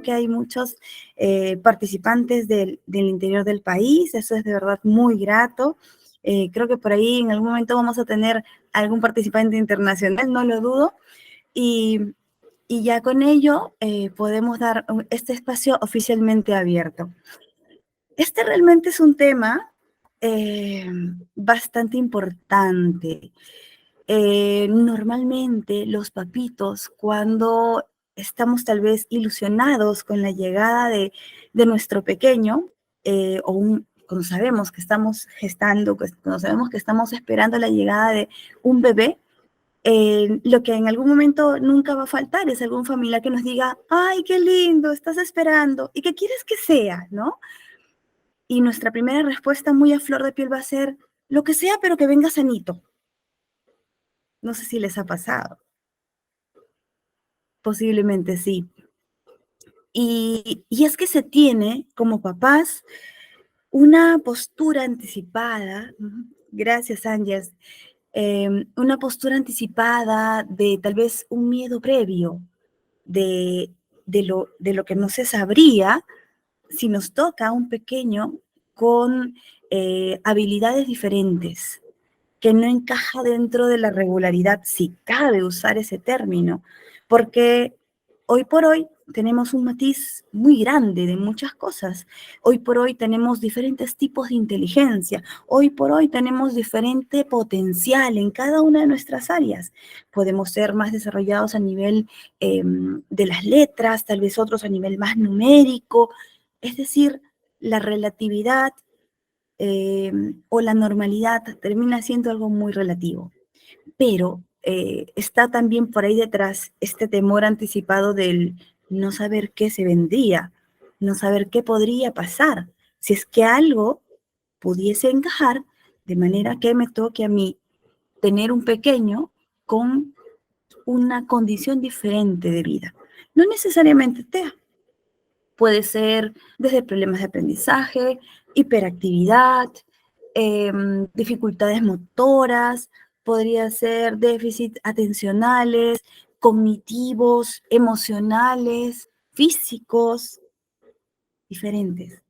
que hay muchos participantes del interior del país. Eso es de verdad muy grato. Creo que por ahí en algún momento vamos a tener algún participante internacional, no lo dudo. Y ya con ello podemos dar este espacio oficialmente abierto. Este realmente es un tema bastante importante. Normalmente los papitos, cuando estamos tal vez ilusionados con la llegada de nuestro pequeño, cuando sabemos que estamos gestando, cuando sabemos que estamos esperando la llegada de un bebé, lo que en algún momento nunca va a faltar es algún familiar que nos diga, ay, qué lindo, estás esperando, ¿y qué quieres que sea, no? Y nuestra primera respuesta muy a flor de piel va a ser, lo que sea, pero que venga sanito. No sé si les ha pasado. Posiblemente sí. Y es que se tiene como papás una postura anticipada, gracias Ángeles, una postura anticipada de tal vez un miedo previo de, de lo que no se sabría si nos toca a un pequeño con habilidades diferentes, que no encaja dentro de la regularidad, si cabe usar ese término, porque hoy por hoy tenemos un matiz muy grande de muchas cosas. Hoy por hoy tenemos diferentes tipos de inteligencia. Hoy por hoy tenemos diferente potencial en cada una de nuestras áreas. Podemos ser más desarrollados a nivel de las letras, tal vez otros a nivel más numérico. Es decir, la relatividad o la normalidad termina siendo algo muy relativo. Pero está también por ahí detrás este temor anticipado del no saber qué se vendría, no saber qué podría pasar, si es que algo pudiese encajar, de manera que me toque a mí tener un pequeño con una condición diferente de vida. No necesariamente TEA. Puede ser desde problemas de aprendizaje, hiperactividad, dificultades motoras, podría ser déficit atencionales, cognitivos, emocionales, físicos, diferentes.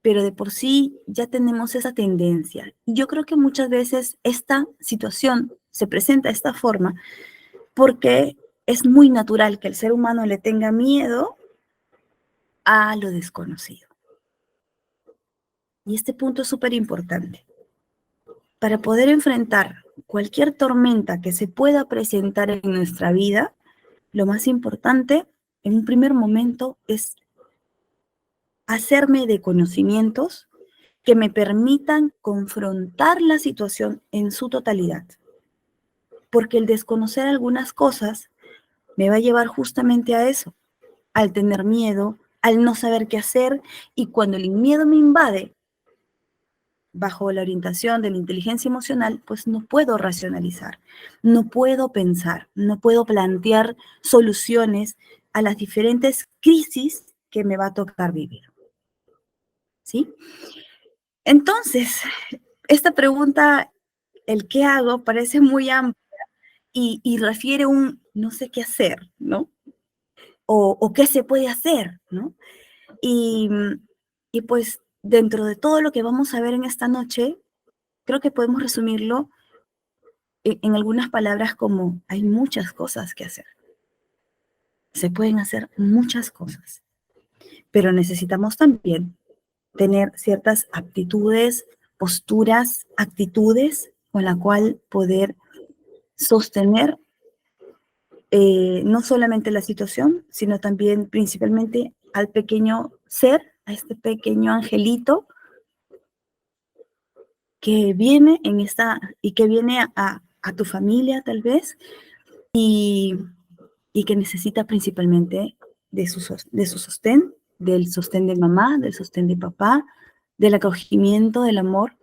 Pero de por sí ya tenemos esa tendencia. Y yo creo que muchas veces esta situación se presenta de esta forma porque es muy natural que el ser humano le tenga miedo a lo desconocido. Y este punto es súper importante. Para poder enfrentar cualquier tormenta que se pueda presentar en nuestra vida, lo más importante en un primer momento es hacerme de conocimientos que me permitan confrontar la situación en su totalidad. Porque el desconocer algunas cosas me va a llevar justamente a eso, al tener miedo, al no saber qué hacer, y cuando el miedo me invade, bajo la orientación de la inteligencia emocional, pues no puedo racionalizar, no puedo pensar, no puedo plantear soluciones a las diferentes crisis que me va a tocar vivir. ¿Sí? Entonces, esta pregunta, el qué hago, parece muy amplia y refiere un no sé qué hacer, ¿no? O qué se puede hacer, ¿no? Y, y pues dentro de todo lo que vamos a ver en esta noche, creo que podemos resumirlo en algunas palabras como hay muchas cosas que hacer. Se pueden hacer muchas cosas, pero necesitamos también tener ciertas aptitudes, posturas, actitudes con la cual poder sostener no solamente la situación, sino también principalmente al pequeño ser, a este pequeño angelito que viene en esta y que viene a tu familia tal vez y que necesita principalmente de su sostén, del sostén de mamá, del sostén de papá, del acogimiento, del amor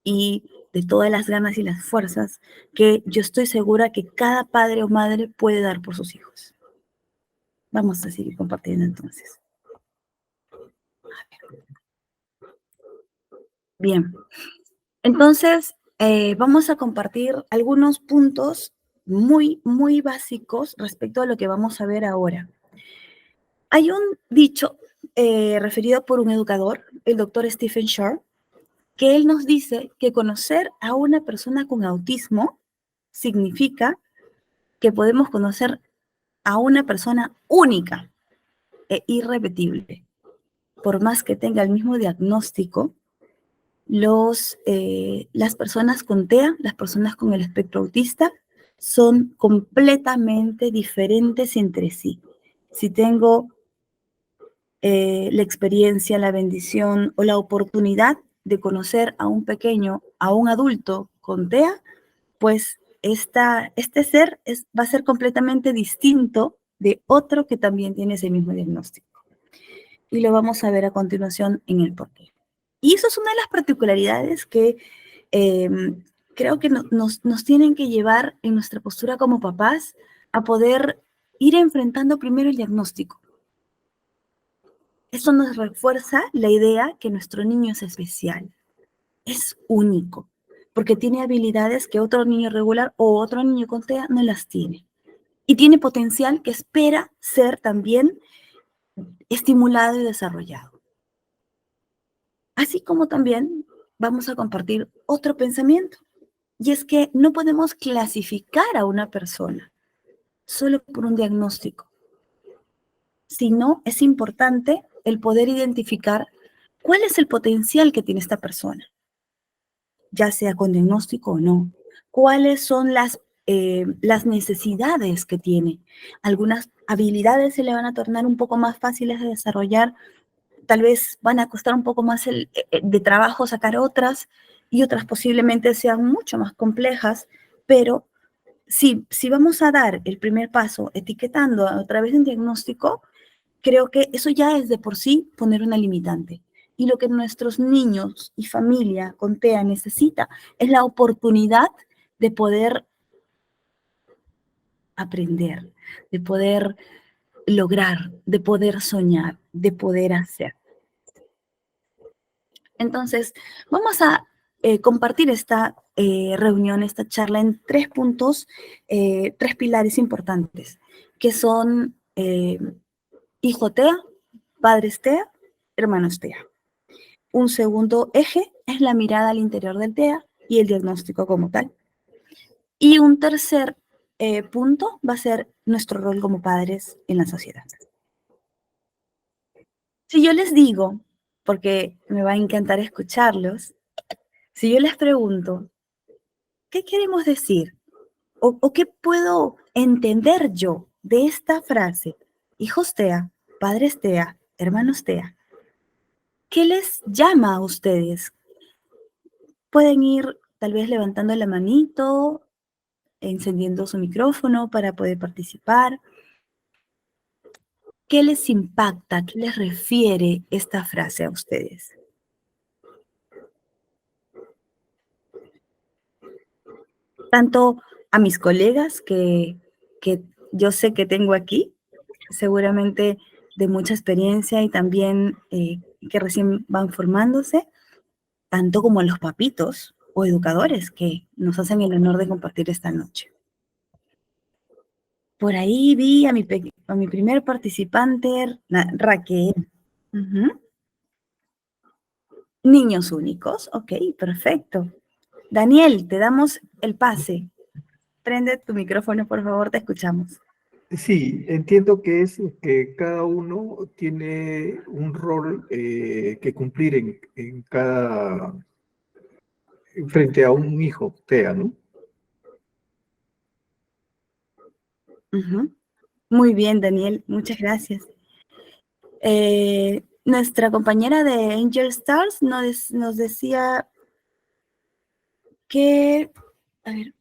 y de todas las ganas y las fuerzas que yo estoy segura que cada padre o madre puede dar por sus hijos. Vamos a seguir compartiendo entonces. Bien, entonces vamos a compartir algunos puntos muy, muy básicos respecto a lo que vamos a ver ahora. Hay un dicho referido por un educador, el doctor Stephen Shore, que él nos dice que conocer a una persona con autismo significa que podemos conocer a una persona única e irrepetible. Por más que tenga el mismo diagnóstico, las personas con TEA, las personas con el espectro autista, son completamente diferentes entre sí. Si tengo la experiencia, la bendición o la oportunidad de conocer a un pequeño, a un adulto con TEA, pues este ser va a ser completamente distinto de otro que también tiene ese mismo diagnóstico. Y lo vamos a ver a continuación en el porqué. Y eso es una de las particularidades que creo que nos tienen que llevar en nuestra postura como papás a poder ir enfrentando primero el diagnóstico. Eso nos refuerza la idea que nuestro niño es especial, es único, porque tiene habilidades que otro niño regular o otro niño con TEA no las tiene. Y tiene potencial que espera ser también estimulado y desarrollado. Así como también vamos a compartir otro pensamiento, y es que no podemos clasificar a una persona solo por un diagnóstico, sino es importante el poder identificar cuál es el potencial que tiene esta persona, ya sea con diagnóstico o no, cuáles son las necesidades que tiene. Algunas habilidades se le van a tornar un poco más fáciles de desarrollar, tal vez van a costar un poco más de trabajo sacar otras, y otras posiblemente sean mucho más complejas, pero si vamos a dar el primer paso etiquetando a través de un diagnóstico, creo que eso ya es de por sí poner una limitante. Y lo que nuestros niños y familia con TEA necesita es la oportunidad de poder aprender, de poder lograr, de poder soñar, de poder hacer. Entonces, vamos a compartir esta reunión, esta charla en 3 puntos, 3 pilares importantes, que son hijo TEA, padres TEA, hermanos TEA. Un segundo eje es la mirada al interior del TEA y el diagnóstico como tal. Y un tercer punto va a ser nuestro rol como padres en la sociedad. Si yo les digo, porque me va a encantar escucharlos, si yo les pregunto, ¿qué queremos decir? ¿O qué puedo entender yo de esta frase? Hijos TEA, padres TEA, hermanos TEA. ¿Qué les llama a ustedes? Pueden ir tal vez levantando la manito, encendiendo su micrófono para poder participar. ¿Qué les impacta? ¿Qué les refiere esta frase a ustedes? Tanto a mis colegas que yo sé que tengo aquí, seguramente de mucha experiencia y también que recién van formándose, tanto como a los papitos o educadores que nos hacen el honor de compartir esta noche. Por ahí vi a mi primer participante, Raquel. Niños únicos, ok, perfecto. Daniel, te damos el pase. Prende tu micrófono, por favor, te escuchamos. Sí, entiendo que es que cada uno tiene un rol que cumplir frente a un hijo, TEA, ¿no? Muy bien, Daniel, muchas gracias. Nuestra compañera de Angel Stars nos decía que, a ver,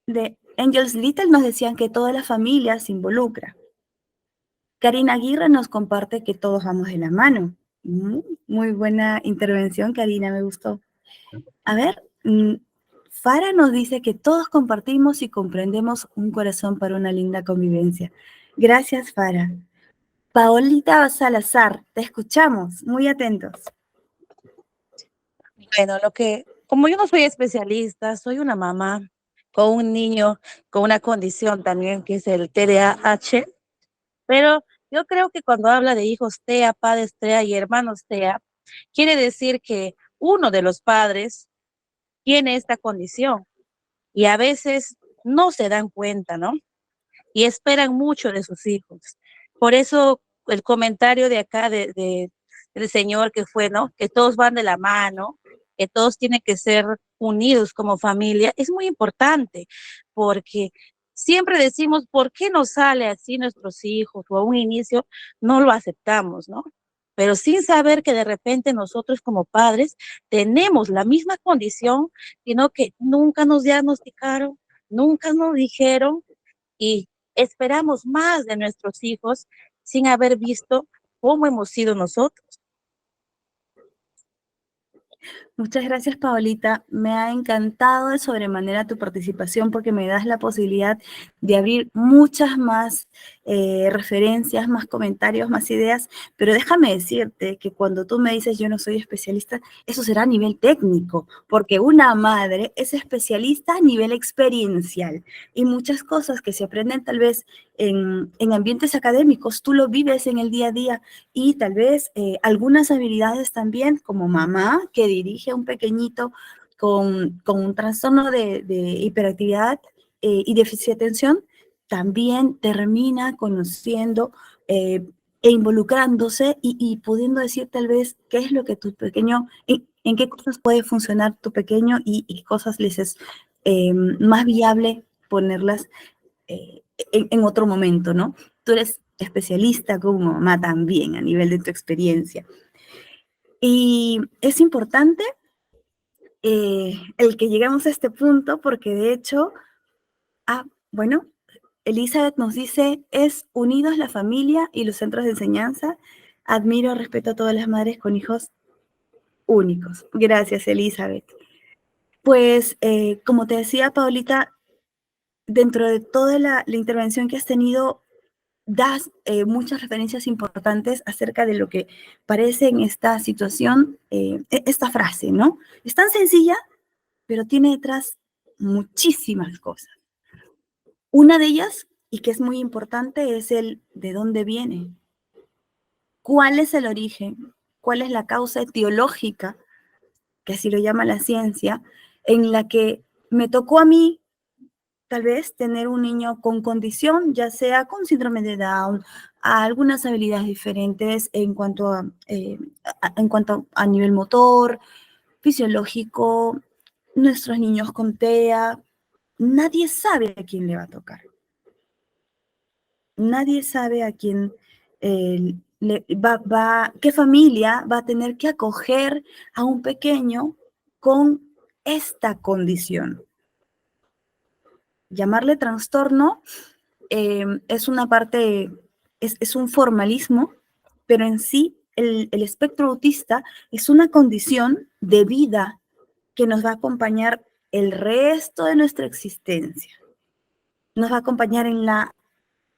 de Angels Little nos decían que toda la familia se involucra. Karina Aguirre nos comparte que todos vamos de la mano. Muy buena intervención, Karina, me gustó. A ver, Fara nos dice que todos compartimos y comprendemos un corazón para una linda convivencia. Gracias, Fara. Paolita Salazar, te escuchamos, muy atentos. Bueno, como yo no soy especialista, soy una mamá con un niño con una condición también que es el TDAH. Pero yo creo que cuando habla de hijos TEA, padres TEA y hermanos TEA, quiere decir que uno de los padres tiene esta condición y a veces no se dan cuenta, ¿no? Y esperan mucho de sus hijos. Por eso el comentario de acá del señor que fue, ¿no? Que todos van de la mano, que todos tienen que ser unidos como familia, es muy importante, porque siempre decimos, ¿por qué nos sale así nuestros hijos? O a un inicio no lo aceptamos, ¿no? Pero sin saber que de repente nosotros como padres tenemos la misma condición, sino que nunca nos diagnosticaron, nunca nos dijeron y esperamos más de nuestros hijos sin haber visto cómo hemos sido nosotros. Muchas gracias, Paolita. Me ha encantado de sobremanera tu participación porque me das la posibilidad de abrir muchas más referencias, más comentarios, más ideas, pero déjame decirte que cuando tú me dices yo no soy especialista, eso será a nivel técnico, porque una madre es especialista a nivel experiencial y muchas cosas que se aprenden tal vez en ambientes académicos, tú lo vives en el día a día y tal vez algunas habilidades también como mamá que dirige a un pequeñito con un trastorno de hiperactividad y déficit de atención, también termina conociendo e involucrándose y pudiendo decir tal vez qué es lo que tu pequeño, en qué cosas puede funcionar tu pequeño y qué cosas les es más viable ponerlas en otro momento, ¿no? Tú eres especialista como mamá también a nivel de tu experiencia. Y es importante el que llegamos a este punto porque de hecho, bueno, Elizabeth nos dice, es unidos la familia y los centros de enseñanza. Admiro, respeto a todas las madres con hijos únicos. Gracias, Elizabeth. Pues, como te decía, Paulita, dentro de toda la intervención que has tenido, das muchas referencias importantes acerca de lo que parece en esta situación, esta frase, ¿no? Es tan sencilla, pero tiene detrás muchísimas cosas. Una de ellas, y que es muy importante, es el de dónde viene. ¿Cuál es el origen? ¿Cuál es la causa etiológica, que así lo llama la ciencia, en la que me tocó a mí tal vez tener un niño con condición, ya sea con síndrome de Down, a algunas habilidades diferentes en cuanto a nivel motor, fisiológico, nuestros niños con TEA, nadie sabe a quién le va a tocar. Nadie sabe a quién qué familia va a tener que acoger a un pequeño con esta condición. Llamarle trastorno es una parte, es un formalismo, pero en sí el espectro autista es una condición de vida que nos va a acompañar el resto de nuestra existencia. Nos va a acompañar en la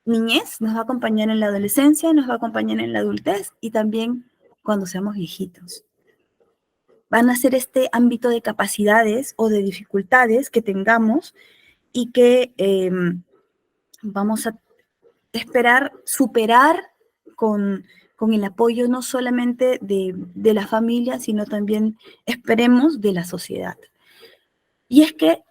niñez, nos va a acompañar en la adolescencia, nos va a acompañar en la adultez y también cuando seamos viejitos. Van a ser este ámbito de capacidades o de dificultades que tengamos y que vamos a esperar superar con el apoyo no solamente de la familia, sino también, esperemos, de la sociedad. Y es que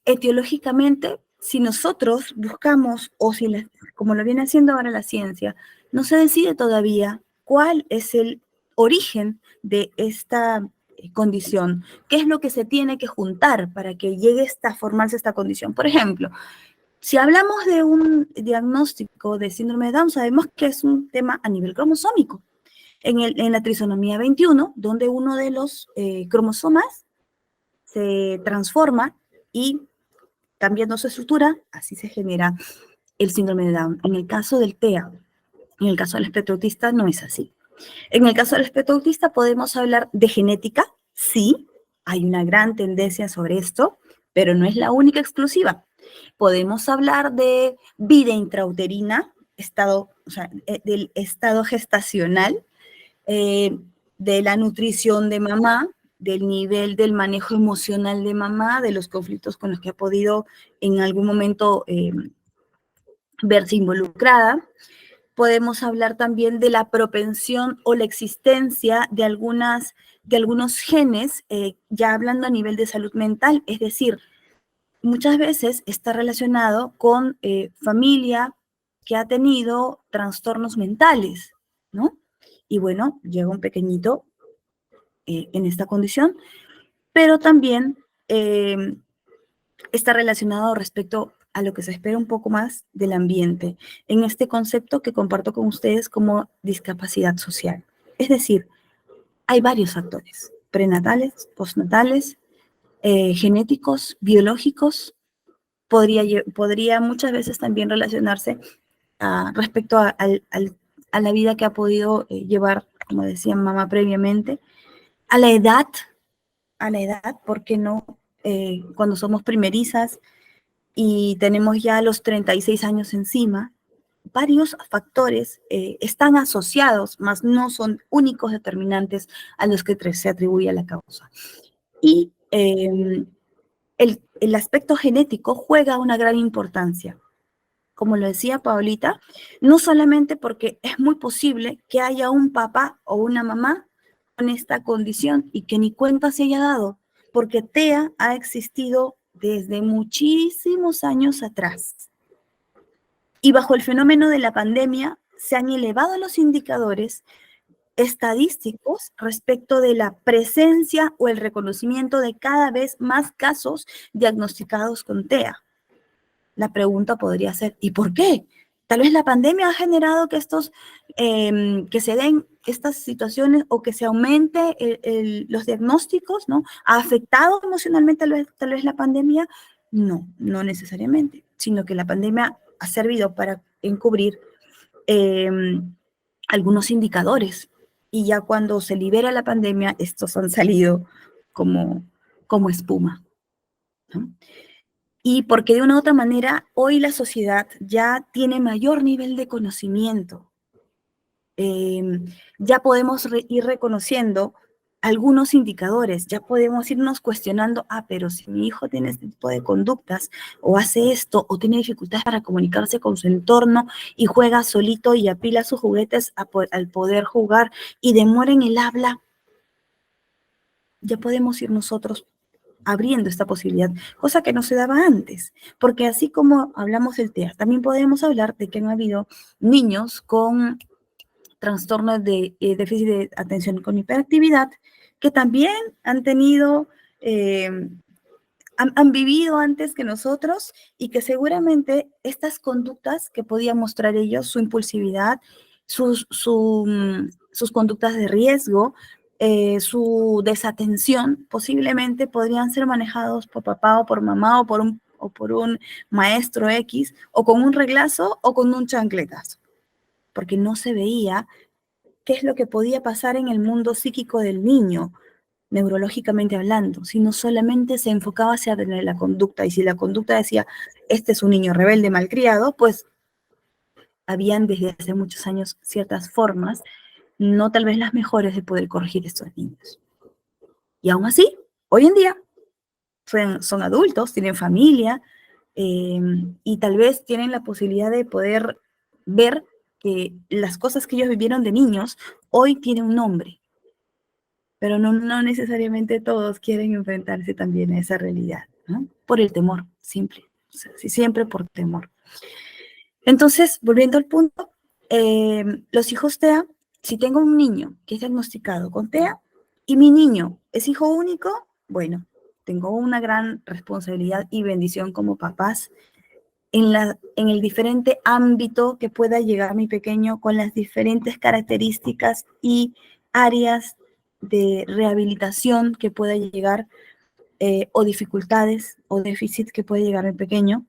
etiológicamente, si nosotros buscamos, o si como lo viene haciendo ahora la ciencia, no se decide todavía cuál es el origen de esta condición, qué es lo que se tiene que juntar para que llegue a formarse esta condición. Por ejemplo, si hablamos de un diagnóstico de síndrome de Down, sabemos que es un tema a nivel cromosómico. En la trisonomía 21, donde uno de los cromosomas se transforma y cambiando su estructura, así se genera el síndrome de Down. En el caso del TEA, en el caso del espectro autista, no es así. En el caso del espectro autista podemos hablar de genética, sí, hay una gran tendencia sobre esto, pero no es la única exclusiva. Podemos hablar de vida intrauterina, del estado gestacional, de la nutrición de mamá, del nivel del manejo emocional de mamá, de los conflictos con los que ha podido en algún momento verse involucrada. Podemos hablar también de la propensión o la existencia de algunos genes, ya hablando a nivel de salud mental, es decir, muchas veces está relacionado con familia que ha tenido trastornos mentales, ¿no? Y bueno, llega un pequeñito en esta condición, pero también está relacionado respecto a lo que se espera un poco más del ambiente, en este concepto que comparto con ustedes como discapacidad social. Es decir, hay varios factores, prenatales, postnatales, genéticos, biológicos, podría muchas veces también relacionarse respecto a la vida que ha podido llevar, como decía mamá previamente, a la edad, ¿por qué no? Cuando somos primerizas y tenemos ya los 36 años encima, varios factores están asociados, mas no son únicos determinantes a los que se atribuye la causa. Y el aspecto genético juega una gran importancia. Como lo decía Paulita, no solamente porque es muy posible que haya un papá o una mamá con esta condición y que ni cuenta se haya dado, porque TEA ha existido desde muchísimos años atrás. Y bajo el fenómeno de la pandemia se han elevado los indicadores estadísticos respecto de la presencia o el reconocimiento de cada vez más casos diagnosticados con TEA. La pregunta podría ser, ¿y por qué? Tal vez la pandemia ha generado que que se den estas situaciones o que se aumente los diagnósticos, ¿no? ¿Ha afectado emocionalmente tal vez la pandemia? No, no necesariamente, sino que la pandemia ha servido para encubrir algunos indicadores. Y ya cuando se libera la pandemia, estos han salido como espuma, ¿no? Y porque de una u otra manera, hoy la sociedad ya tiene mayor nivel de conocimiento. Ya podemos ir reconociendo algunos indicadores, ya podemos irnos cuestionando, pero si mi hijo tiene este tipo de conductas, o hace esto, o tiene dificultades para comunicarse con su entorno, y juega solito y apila sus juguetes al poder jugar, y demora en el habla, ya podemos ir nosotros abriendo esta posibilidad, cosa que no se daba antes, porque así como hablamos del TEA, también podemos hablar de que han habido niños con trastornos de déficit de atención con hiperactividad que también han tenido, han vivido antes que nosotros y que seguramente estas conductas que podían mostrar ellos, su impulsividad, sus conductas de riesgo, su desatención, posiblemente podrían ser manejados por papá o por mamá o por un maestro X, o con un reglazo o con un chancletazo, porque no se veía qué es lo que podía pasar en el mundo psíquico del niño, neurológicamente hablando, sino solamente se enfocaba hacia la conducta, y si la conducta decía, este es un niño rebelde malcriado, pues habían desde hace muchos años ciertas formas, no tal vez las mejores, de poder corregir estos niños. Y aún así, hoy en día, son adultos, tienen familia, y tal vez tienen la posibilidad de poder ver que las cosas que ellos vivieron de niños hoy tienen un nombre, pero no necesariamente todos quieren enfrentarse también a esa realidad, ¿no? Por el temor, simple, o sea, siempre por temor. Entonces, volviendo al punto, los hijos TEA, si tengo un niño que es diagnosticado con TEA y mi niño es hijo único, bueno, tengo una gran responsabilidad y bendición como papás en el diferente ámbito que pueda llegar mi pequeño, con las diferentes características y áreas de rehabilitación que pueda llegar, o dificultades o déficit que puede llegar mi pequeño,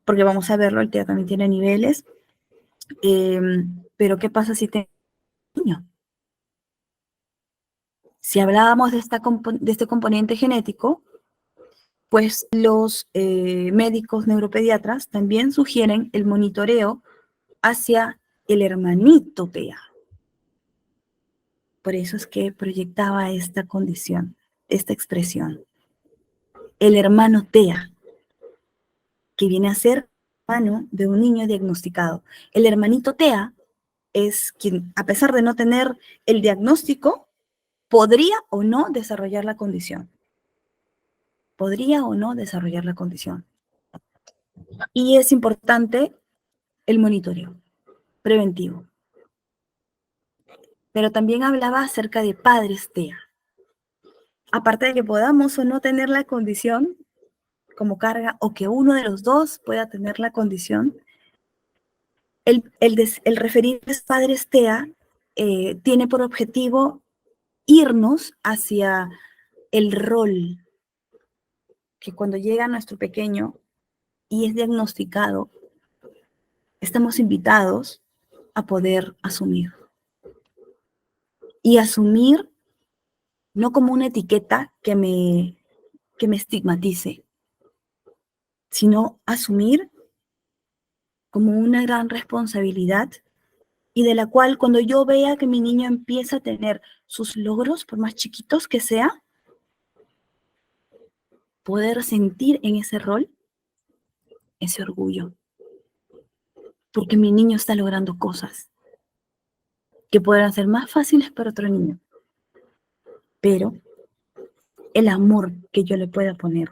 porque vamos a verlo, el TEA también tiene niveles, pero ¿qué pasa si tengo un niño? Si hablábamos de este componente genético, pues los médicos neuropediatras también sugieren el monitoreo hacia el hermanito TEA. Por eso es que proyectaba esta condición, esta expresión. El hermano TEA, que viene a ser mano de un niño diagnosticado. El hermanito TEA es quien, a pesar de no tener el diagnóstico, podría o no desarrollar la condición. Podría o no desarrollar la condición. Y es importante el monitoreo preventivo. Pero también hablaba acerca de padres TEA. Aparte de que podamos o no tener la condición como carga, o que uno de los dos pueda tener la condición, el referirse padres TEA tiene por objetivo irnos hacia el rol que cuando llega nuestro pequeño y es diagnosticado, estamos invitados a poder asumir. Y asumir no como una etiqueta que me estigmatice, sino asumir como una gran responsabilidad y de la cual cuando yo vea que mi niño empieza a tener sus logros, por más chiquitos que sea, poder sentir en ese rol ese orgullo. Porque mi niño está logrando cosas que podrán ser más fáciles para otro niño. Pero el amor que yo le pueda poner,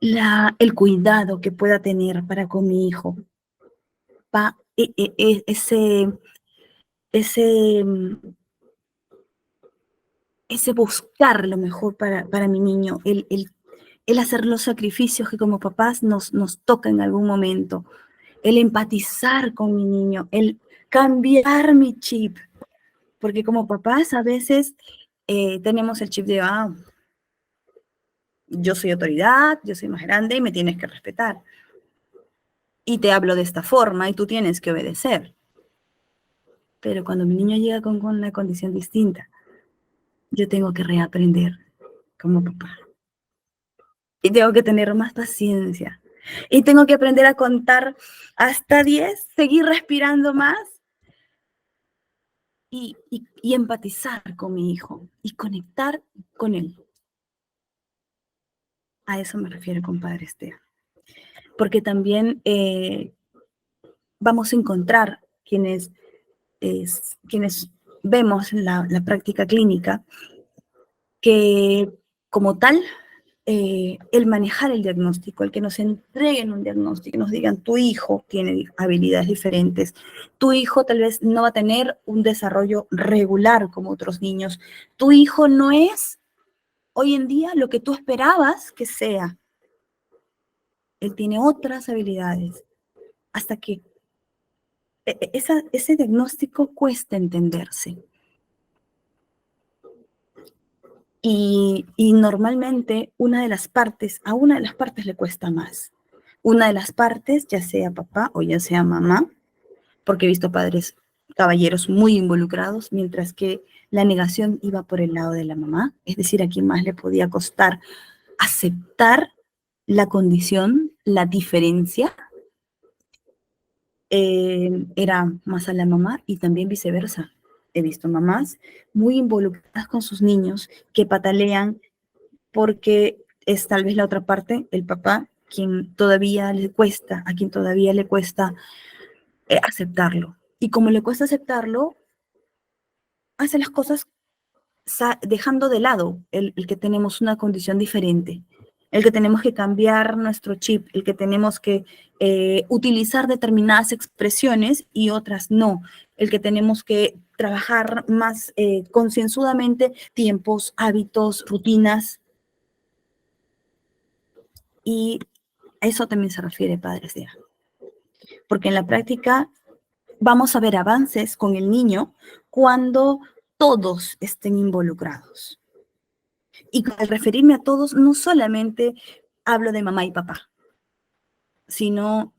el cuidado que pueda tener para con mi hijo, ese buscar lo mejor para mi niño, el hacer los sacrificios que como papás nos toca en algún momento, el empatizar con mi niño, el cambiar mi chip, porque como papás a veces tenemos el chip de, yo soy autoridad, yo soy más grande y me tienes que respetar. Y te hablo de esta forma y tú tienes que obedecer. Pero cuando mi niño llega con una condición distinta, yo tengo que reaprender como papá. Y tengo que tener más paciencia. Y tengo que aprender a contar hasta 10, seguir respirando más y empatizar con mi hijo y conectar con él. A eso me refiero con Padre TEA. Porque también vamos a encontrar quienes vemos la práctica clínica, que como tal, el manejar el diagnóstico, el que nos entreguen un diagnóstico, nos digan, tu hijo tiene habilidades diferentes, tu hijo tal vez no va a tener un desarrollo regular como otros niños, tu hijo no es hoy en día lo que tú esperabas que sea, él tiene otras habilidades, hasta que ese diagnóstico cuesta entenderse. Y normalmente a una de las partes le cuesta más. Una de las partes, ya sea papá o ya sea mamá, porque he visto padres caballeros muy involucrados, mientras que la negación iba por el lado de la mamá, es decir, a quien más le podía costar aceptar la condición, la diferencia, era más a la mamá y también viceversa. He visto mamás muy involucradas con sus niños que patalean porque es tal vez la otra parte, el papá, a quien todavía le cuesta aceptarlo. Y como le cuesta aceptarlo, hace las cosas dejando de lado el que tenemos una condición diferente, el que tenemos que cambiar nuestro chip, el que tenemos que utilizar determinadas expresiones y otras no, el que tenemos que trabajar más concienzudamente tiempos, hábitos, rutinas. Y a eso también se refiere Padres TEA. Porque en la práctica vamos a ver avances con el niño cuando todos estén involucrados. Y al referirme a todos, no solamente hablo de mamá y papá, sino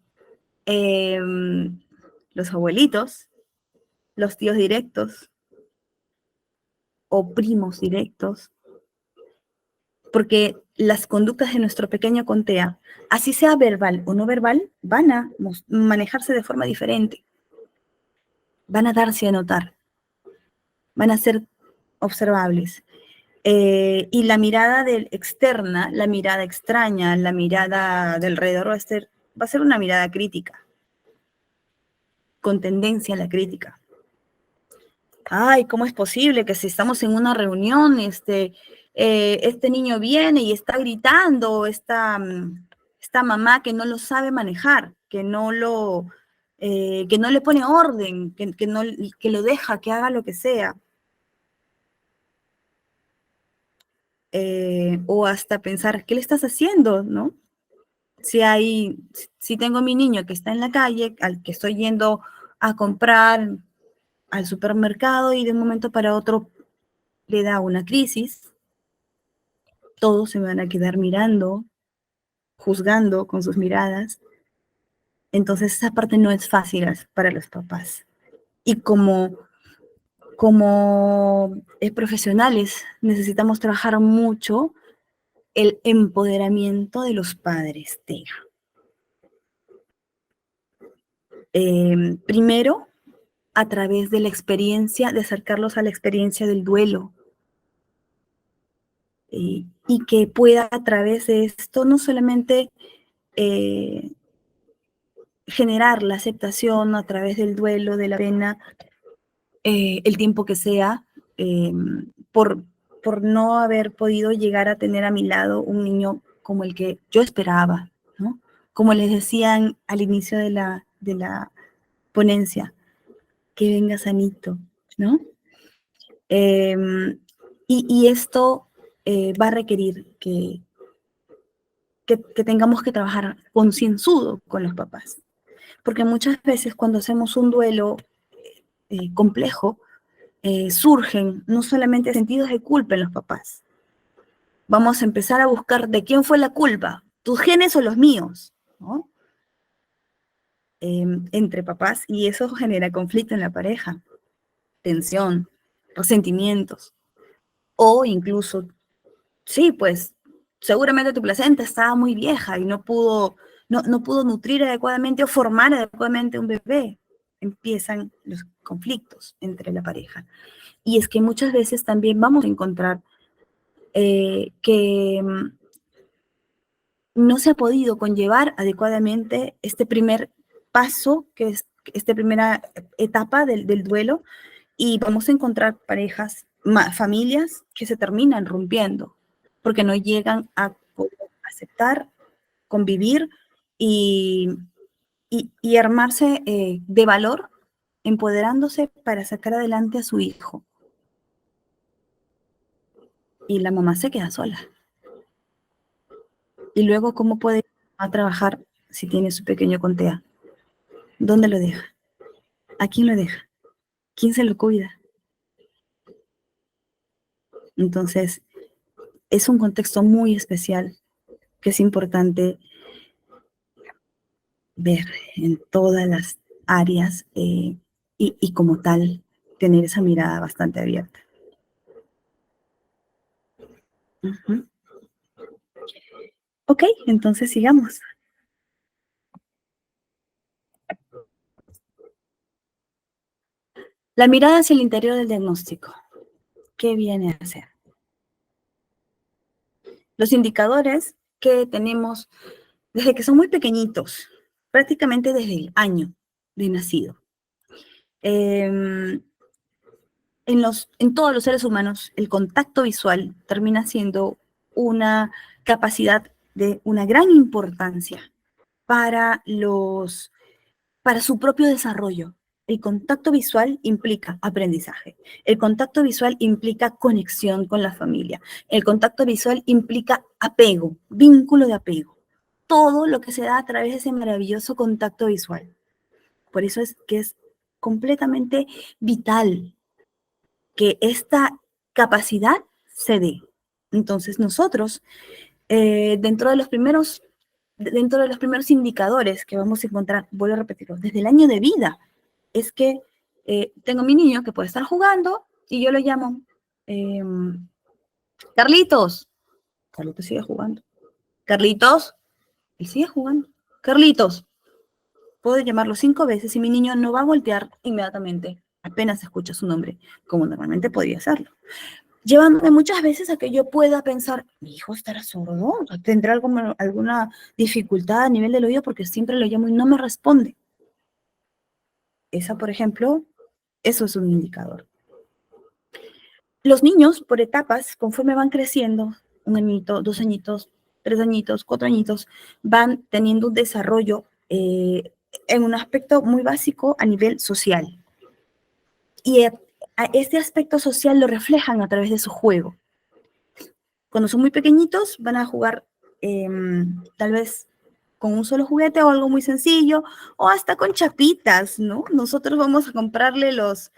los abuelitos, los tíos directos o primos directos, porque las conductas de nuestro pequeño con TEA, así sea verbal o no verbal, van a manejarse de forma diferente, van a darse a notar, van a ser observables. Y la mirada externa, la mirada extraña, la mirada de alrededor va a ser va a ser una mirada crítica, con tendencia a la crítica. Ay, ¿cómo es posible que si estamos en una reunión, este niño viene y está gritando, esta mamá que no lo sabe manejar, que no le pone orden, que lo deja, que haga lo que sea? O hasta pensar, ¿qué le estás haciendo, no? Si tengo mi niño que está en la calle, al que estoy yendo a comprar al supermercado y de un momento para otro le da una crisis, todos se van a quedar mirando, juzgando con sus miradas. Entonces esa parte no es fácil para los papás. Y como profesionales necesitamos trabajar mucho el empoderamiento de los padres, Tea. Primero, a través de la experiencia, de acercarlos a la experiencia del duelo. Y que pueda a través de esto no solamente generar la aceptación a través del duelo, de la pena, el tiempo que sea, por no haber podido llegar a tener a mi lado un niño como el que yo esperaba, ¿no? Como les decían al inicio de la ponencia, que venga sanito, ¿no? Y esto va a requerir que tengamos que trabajar concienzudo con los papás. Porque muchas veces cuando hacemos un duelo complejo, surgen no solamente sentidos de culpa en los papás. Vamos a empezar a buscar de quién fue la culpa, tus genes o los míos, ¿no? Entre papás, y eso genera conflicto en la pareja, tensión, resentimientos, o incluso, sí, pues seguramente tu placenta estaba muy vieja y no pudo nutrir adecuadamente o formar adecuadamente un bebé. Empiezan los conflictos entre la pareja. Y es que muchas veces también vamos a encontrar que no se ha podido conllevar adecuadamente este primer paso, que es esta primera etapa del duelo, y vamos a encontrar parejas, familias que se terminan rompiendo porque no llegan a poder aceptar, convivir y armarse de valor, empoderándose para sacar adelante a su hijo. Y la mamá se queda sola. Y luego, ¿cómo puede ir a trabajar si tiene su pequeño con TEA? ¿Dónde lo deja? ¿A quién lo deja? ¿Quién se lo cuida? Entonces, es un contexto muy especial que es importante ver en todas las áreas y como tal, tener esa mirada bastante abierta. Uh-huh. Ok, entonces sigamos. La mirada hacia el interior del diagnóstico. ¿Qué viene a hacer? Los indicadores que tenemos desde que son muy pequeñitos, prácticamente desde el año de nacido. En todos los seres humanos, el contacto visual termina siendo una capacidad de una gran importancia para su propio desarrollo. El contacto visual implica aprendizaje. El contacto visual implica conexión con la familia. El contacto visual implica apego, vínculo de apego. Todo lo que se da a través de ese maravilloso contacto visual. Por eso es que es completamente vital que esta capacidad se dé. Entonces nosotros, dentro de los primeros indicadores que vamos a encontrar, vuelvo a repetirlo, desde el año de vida, es que tengo mi niño que puede estar jugando y yo lo llamo, Carlitos. Carlitos sigue jugando. Carlitos, él sigue jugando. Carlitos, puedo llamarlo 5 veces y mi niño no va a voltear inmediatamente, apenas escucha su nombre, como normalmente podría hacerlo. llevándome muchas veces a que yo pueda pensar, mi hijo estará sordo, tendrá alguna dificultad a nivel del oído porque siempre lo llamo y no me responde. Esa, por ejemplo, eso es un indicador. Los niños, por etapas, conforme van creciendo, 1 añito, 2 añitos, 3 añitos, 4 añitos, van teniendo un desarrollo en un aspecto muy básico a nivel social. Y a este aspecto social lo reflejan a través de su juego. Cuando son muy pequeñitos, van a jugar tal vez con un solo juguete o algo muy sencillo, o hasta con chapitas, ¿no? Nosotros vamos a comprarle los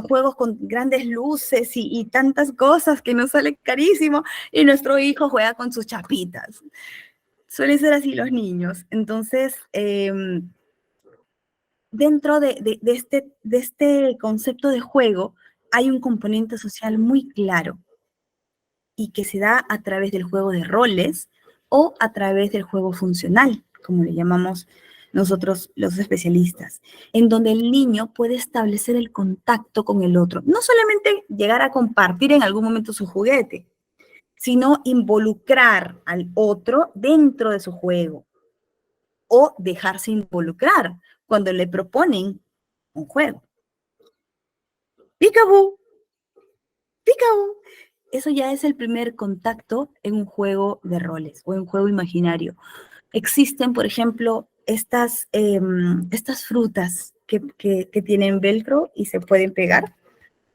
juegos con grandes luces y tantas cosas que nos sale carísimo, y nuestro hijo juega con sus chapitas. Suelen ser así los niños. Entonces, dentro de este concepto de juego, hay un componente social muy claro y que se da a través del juego de roles o a través del juego funcional, como le llamamos nosotros los especialistas, en donde el niño puede establecer el contacto con el otro. No solamente llegar a compartir en algún momento su juguete, sino involucrar al otro dentro de su juego o dejarse involucrar cuando le proponen un juego. Peekaboo, peekaboo. Eso ya es el primer contacto en un juego de roles o en un juego imaginario. Existen, por ejemplo, estas frutas que tienen velcro y se pueden pegar,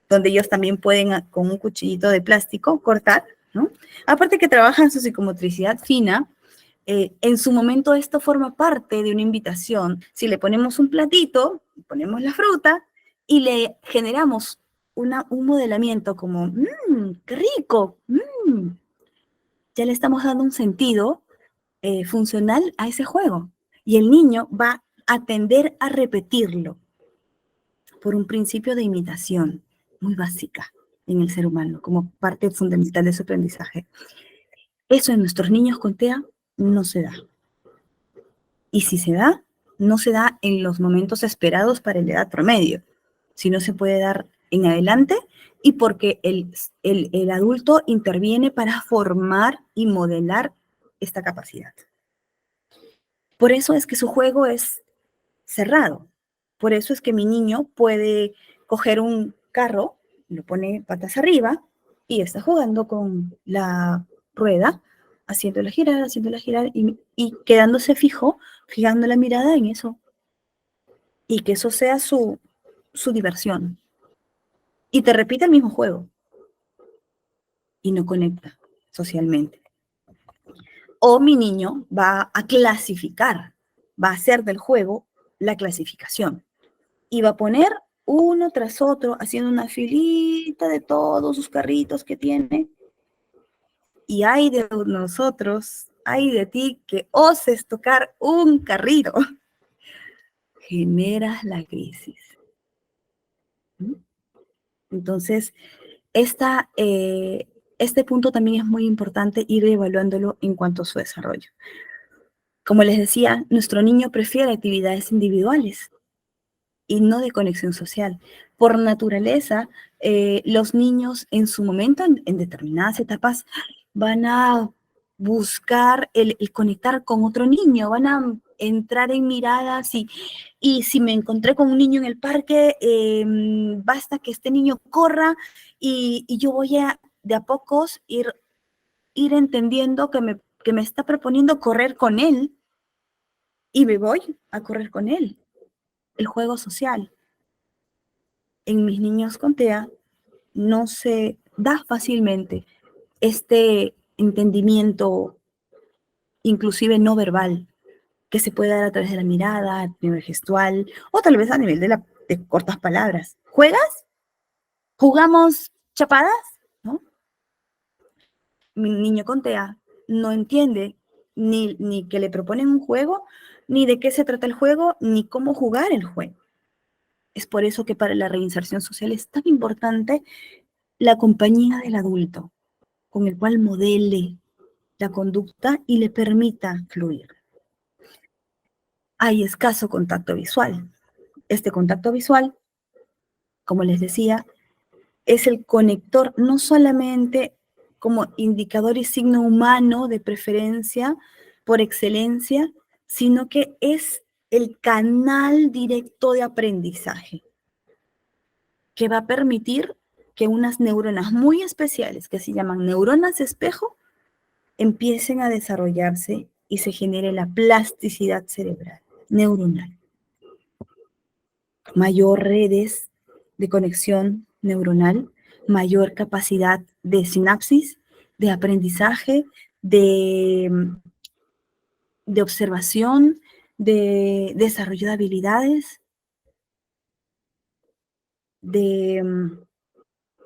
donde ellos también pueden con un cuchillito de plástico cortar, ¿no? Aparte que trabajan su psicomotricidad fina, en su momento esto forma parte de una invitación. Si le ponemos un platito, ponemos la fruta y le generamos un modelamiento como, qué rico, ya le estamos dando un sentido funcional a ese juego. Y el niño va a tender a repetirlo por un principio de imitación muy básica en el ser humano, como parte fundamental de su aprendizaje. Eso en nuestros niños con TEA no se da. Y si se da, no se da en los momentos esperados para la edad promedio, sino se puede dar en adelante y porque el adulto interviene para formar y modelar esta capacidad. Por eso es que su juego es cerrado. Por eso es que mi niño puede coger un carro, lo pone patas arriba y está jugando con la rueda, haciéndola girar y quedándose fijo, fijando la mirada en eso. Y que eso sea su diversión. Y te repite el mismo juego. Y no conecta socialmente. O mi niño va a clasificar, va a hacer del juego la clasificación. Y va a poner uno tras otro, haciendo una filita de todos sus carritos que tiene. Y hay de nosotros, hay de ti que oses tocar un carrito. Generas la crisis. Entonces, este punto también es muy importante ir evaluándolo en cuanto a su desarrollo. Como les decía, nuestro niño prefiere actividades individuales y no de conexión social. Por naturaleza, los niños en su momento, en determinadas etapas, van a buscar el conectar con otro niño, van a entrar en miradas y si me encontré con un niño en el parque, basta que este niño corra y yo voy de a pocos ir entendiendo que me está proponiendo correr con él y me voy a correr con él. El juego social. En mis niños con TEA no se da fácilmente este entendimiento, inclusive no verbal, que se puede dar a través de la mirada, a nivel gestual, o tal vez a nivel de cortas palabras. ¿Juegas? ¿Jugamos chapadas? ¿No? Mi niño con TEA no entiende ni que le proponen un juego, ni de qué se trata el juego, ni cómo jugar el juego. Es por eso que para la reinserción social es tan importante la compañía del adulto, con el cual modele la conducta y le permita fluir. Hay escaso contacto visual. Este contacto visual, como les decía, es el conector, no solamente como indicador y signo humano de preferencia por excelencia, sino que es el canal directo de aprendizaje que va a permitir que unas neuronas muy especiales, que se llaman neuronas espejo, empiecen a desarrollarse y se genere la plasticidad cerebral, neuronal. Mayor redes de conexión neuronal, mayor capacidad de sinapsis, de aprendizaje, de observación, de desarrollo de habilidades, de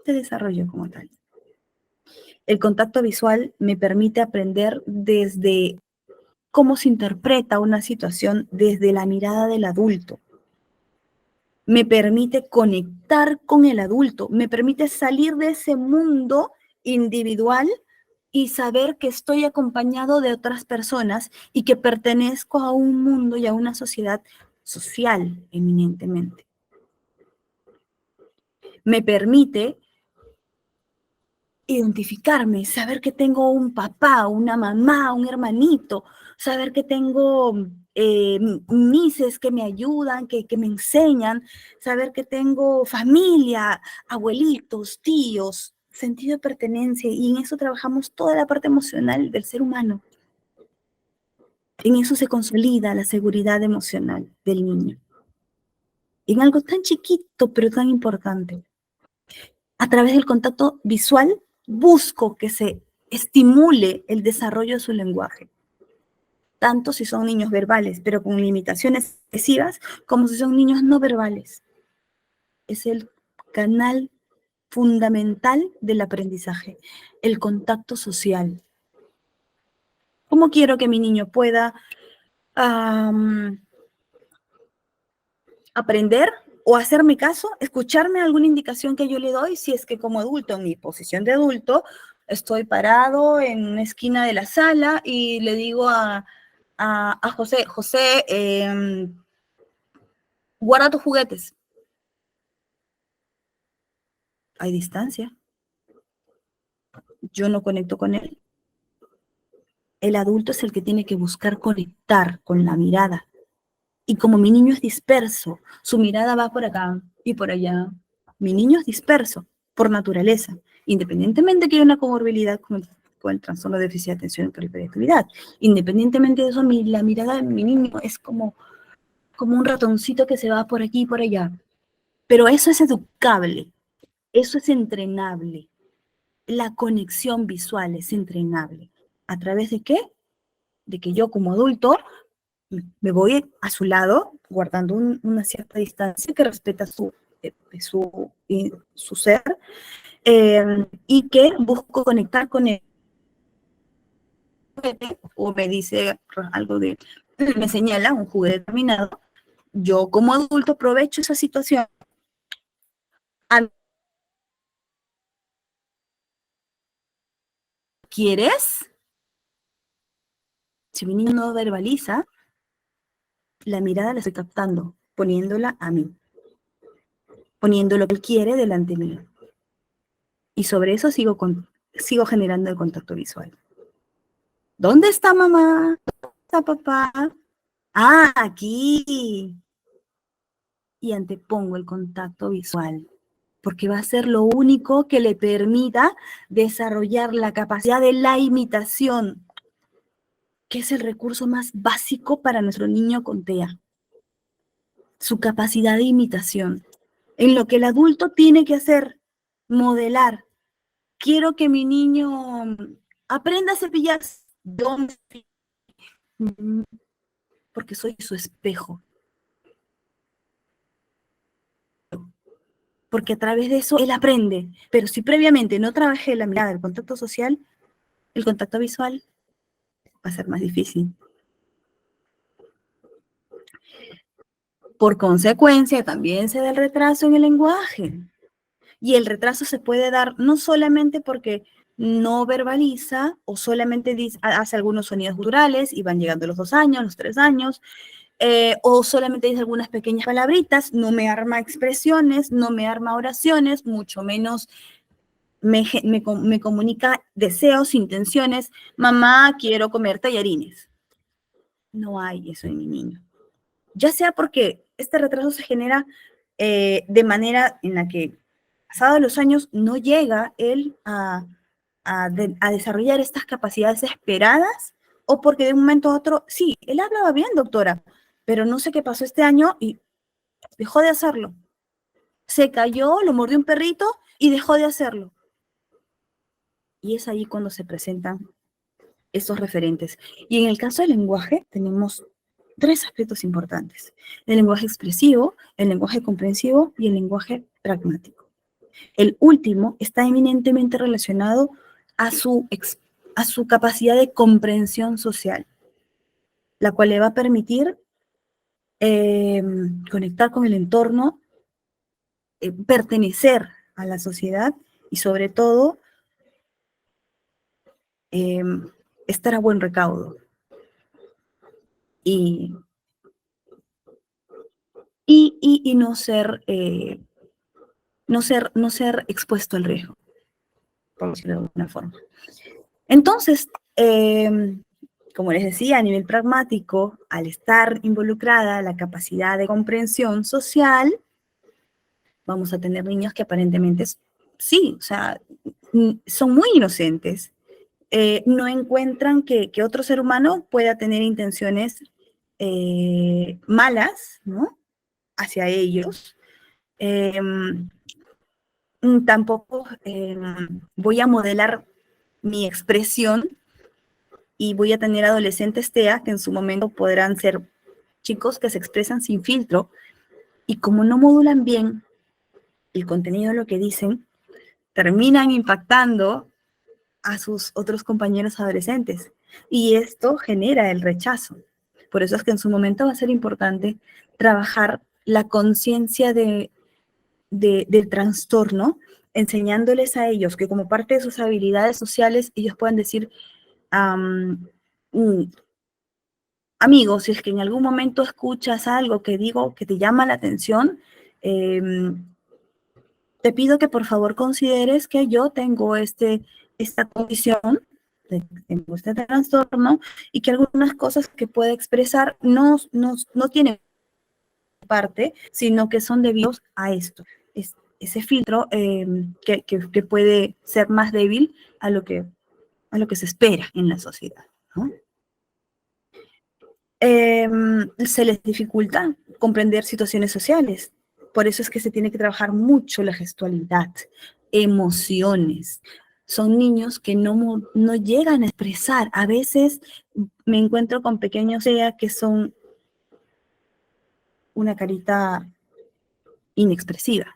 desarrollo como tal. El contacto visual me permite aprender desde cómo se interpreta una situación desde la mirada del adulto. Me permite conectar con el adulto, me permite salir de ese mundo individual y saber que estoy acompañado de otras personas y que pertenezco a un mundo y a una sociedad social eminentemente. Me permite identificarme, saber que tengo un papá, una mamá, un hermanito, saber que tengo mises que me ayudan, que me enseñan, saber que tengo familia, abuelitos, tíos, sentido de pertenencia, y en eso trabajamos toda la parte emocional del ser humano. En eso se consolida la seguridad emocional del niño. En algo tan chiquito, pero tan importante. A través del contacto visual, busco que se estimule el desarrollo de su lenguaje, tanto si son niños verbales, pero con limitaciones excesivas, como si son niños no verbales. Es el canal fundamental del aprendizaje, el contacto social. ¿Cómo quiero que mi niño pueda aprender o hacerme caso, escucharme alguna indicación que yo le doy, si es que como adulto, en mi posición de adulto, estoy parado en una esquina de la sala y le digo a José, guarda tus juguetes. Hay distancia. Yo no conecto con él. El adulto es el que tiene que buscar conectar con la mirada. Y como mi niño es disperso, su mirada va por acá y por allá. Mi niño es disperso por naturaleza, independientemente que haya una comorbilidad con el trastorno de déficit de atención y hiperactividad. Independientemente de eso, la mirada de mi niño es como un ratoncito que se va por aquí y por allá. Pero eso es educable, eso es entrenable. La conexión visual es entrenable. ¿A través de qué? De que yo como adulto me voy a su lado, guardando una cierta distancia que respeta su ser, y que busco conectar con él. O me dice algo me señala un juguete determinado, yo como adulto aprovecho esa situación. ¿Quieres? Si mi niño no verbaliza, la mirada la estoy captando, poniéndola a mí, poniendo lo que él quiere delante mío. Y sobre eso sigo generando el contacto visual. ¿Dónde está mamá? ¿Dónde está papá? Ah, aquí. Y antepongo el contacto visual, porque va a ser lo único que le permita desarrollar la capacidad de la imitación, que es el recurso más básico para nuestro niño con TEA. Su capacidad de imitación. En lo que el adulto tiene que hacer, modelar. Quiero que mi niño aprenda a cepillarse. ¿Dónde? Porque soy su espejo. Porque a través de eso él aprende. Pero si previamente no trabajé la mirada del contacto social, el contacto visual va a ser más difícil. Por consecuencia, también se da el retraso en el lenguaje. Y el retraso se puede dar no solamente porque no verbaliza o solamente hace algunos sonidos guturales y van llegando los 2 años, los 3 años, o solamente dice algunas pequeñas palabritas, no me arma expresiones, no me arma oraciones, mucho menos me comunica deseos, intenciones. Mamá, quiero comer tallarines. No hay eso en mi niño. Ya sea porque este retraso se genera de manera en la que, pasados los años, no llega él a desarrollar estas capacidades esperadas, o porque de un momento a otro, sí, él hablaba bien, doctora, pero no sé qué pasó este año y dejó de hacerlo. Se cayó, lo mordió un perrito y dejó de hacerlo. Y es ahí cuando se presentan estos referentes. Y en el caso del lenguaje, tenemos 3 aspectos importantes: el lenguaje expresivo, el lenguaje comprensivo y el lenguaje pragmático. El último está eminentemente relacionado a su capacidad de comprensión social, la cual le va a permitir conectar con el entorno, pertenecer a la sociedad y sobre todo estar a buen recaudo y no ser, no ser expuesto al riesgo, por decirlo de alguna forma. Entonces, como les decía, a nivel pragmático, al estar involucrada la capacidad de comprensión social, vamos a tener niños que aparentemente sí, o sea, son muy inocentes. No encuentran que otro ser humano pueda tener intenciones malas, ¿no?, hacia ellos. Tampoco voy a modelar mi expresión y voy a tener adolescentes TEA que en su momento podrán ser chicos que se expresan sin filtro, y como no modulan bien el contenido de lo que dicen, terminan impactando a sus otros compañeros adolescentes. Y esto genera el rechazo. Por eso es que en su momento va a ser importante trabajar la conciencia del trastorno, enseñándoles a ellos que como parte de sus habilidades sociales, ellos puedan decir, amigo, si es que en algún momento escuchas algo que digo que te llama la atención, te pido que por favor consideres que yo tengo esta condición, tengo este trastorno, y que algunas cosas que puedo expresar no tienen parte, sino que son debidos a esto. Ese filtro que puede ser más débil a lo que se espera en la sociedad, ¿no? Se les dificulta comprender situaciones sociales. Por eso es que se tiene que trabajar mucho la gestualidad, emociones. Son niños que no llegan a expresar. A veces me encuentro con pequeños que son una carita inexpresiva.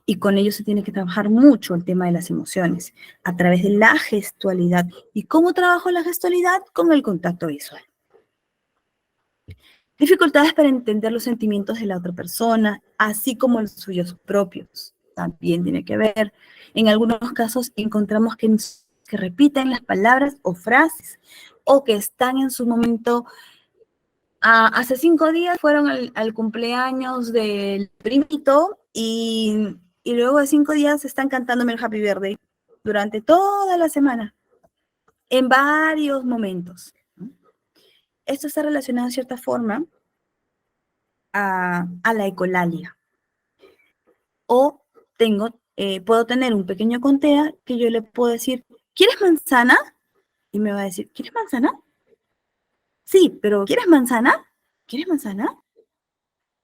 Y con ellos se tiene que trabajar mucho el tema de las emociones, a través de la gestualidad. ¿Y cómo trabajo la gestualidad? Con el contacto visual. Dificultades para entender los sentimientos de la otra persona, así como los suyos propios. También tiene que ver. En algunos casos encontramos que repiten las palabras o frases, o que están en su momento. Hace 5 días fueron al cumpleaños del primito y luego de 5 días están cantándome el Happy Birthday durante toda la semana, en varios momentos, ¿no? Esto está relacionado de cierta forma a la ecolalia. O puedo tener un pequeño contea que yo le puedo decir, ¿quieres manzana? Y me va a decir, ¿quieres manzana? Sí, pero ¿quieres manzana? ¿Quieres manzana?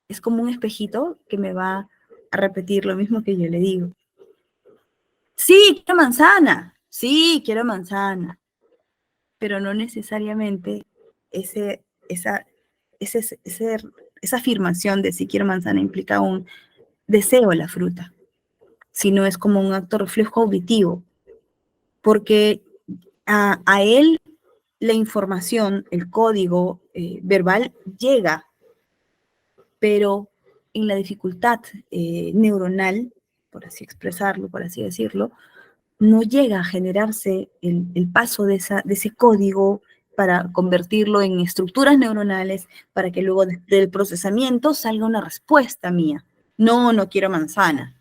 Es como un espejito que me va a repetir lo mismo que yo le digo. Sí, quiero manzana. Sí, quiero manzana. Pero no necesariamente esa afirmación de si quiero manzana implica un deseo de la fruta, sino es como un acto reflejo auditivo, porque a él la información, el código verbal llega, pero en la dificultad neuronal, por así expresarlo, por así decirlo, no llega a generarse el paso de ese código para convertirlo en estructuras neuronales, para que luego del procesamiento salga una respuesta mía. No, no quiero manzana,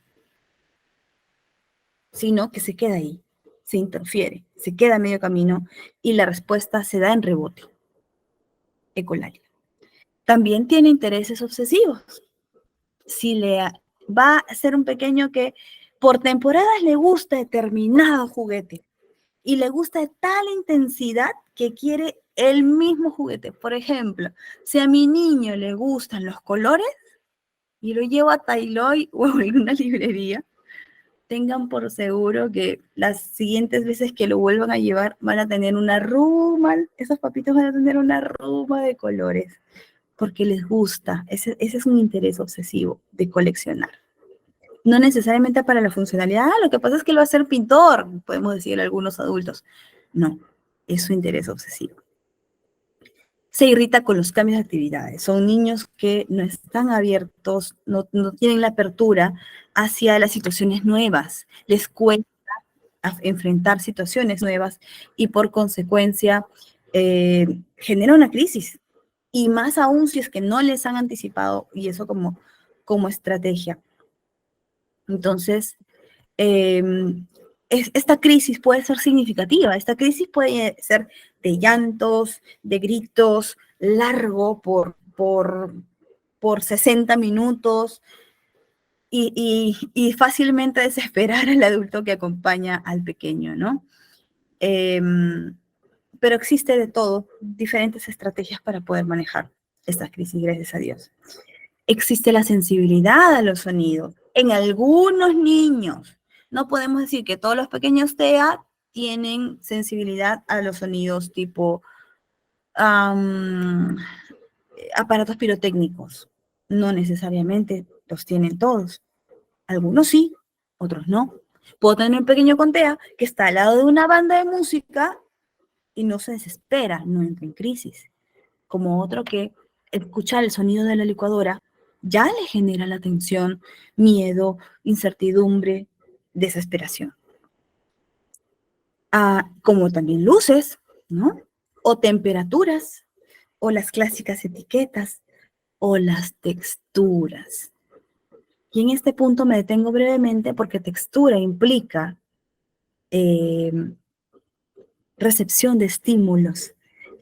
sino que se queda ahí, se interfiere, se queda a medio camino y la respuesta se da en rebote ecolalia. También tiene intereses obsesivos. Si va a ser un pequeño que por temporadas le gusta determinado juguete y le gusta de tal intensidad que quiere el mismo juguete. Por ejemplo, si a mi niño le gustan los colores y lo llevo a Tailoy o a alguna librería, tengan por seguro que las siguientes veces que lo vuelvan a llevar van a tener una ruma, esos papitos van a tener una ruma de colores, porque les gusta, ese es un interés obsesivo de coleccionar. No necesariamente para la funcionalidad, lo que pasa es que lo va a hacer pintor, podemos decir algunos adultos. No, es su interés obsesivo. Se irrita con los cambios de actividades. Son niños que no están abiertos, no tienen la apertura hacia las situaciones nuevas. Les cuesta enfrentar situaciones nuevas y por consecuencia genera una crisis. Y más aún si es que no les han anticipado, y eso como estrategia. Entonces, esta crisis puede ser significativa. Esta crisis puede ser de llantos, de gritos, largo por 60 minutos y fácilmente desesperar al adulto que acompaña al pequeño, ¿no? Pero existe de todo, diferentes estrategias para poder manejar estas crisis, gracias a Dios. Existe la sensibilidad a los sonidos. En algunos niños, no podemos decir que todos los pequeños TEA tienen sensibilidad a los sonidos tipo aparatos pirotécnicos. No necesariamente los tienen todos. Algunos sí, otros no. Puedo tener un pequeño con TEA que está al lado de una banda de música y no se desespera, no entra en crisis. Como otro que escuchar el sonido de la licuadora ya le genera la tensión, miedo, incertidumbre, desesperación. Como también luces, ¿no? O temperaturas, o las clásicas etiquetas, o las texturas. Y en este punto me detengo brevemente porque textura implica recepción de estímulos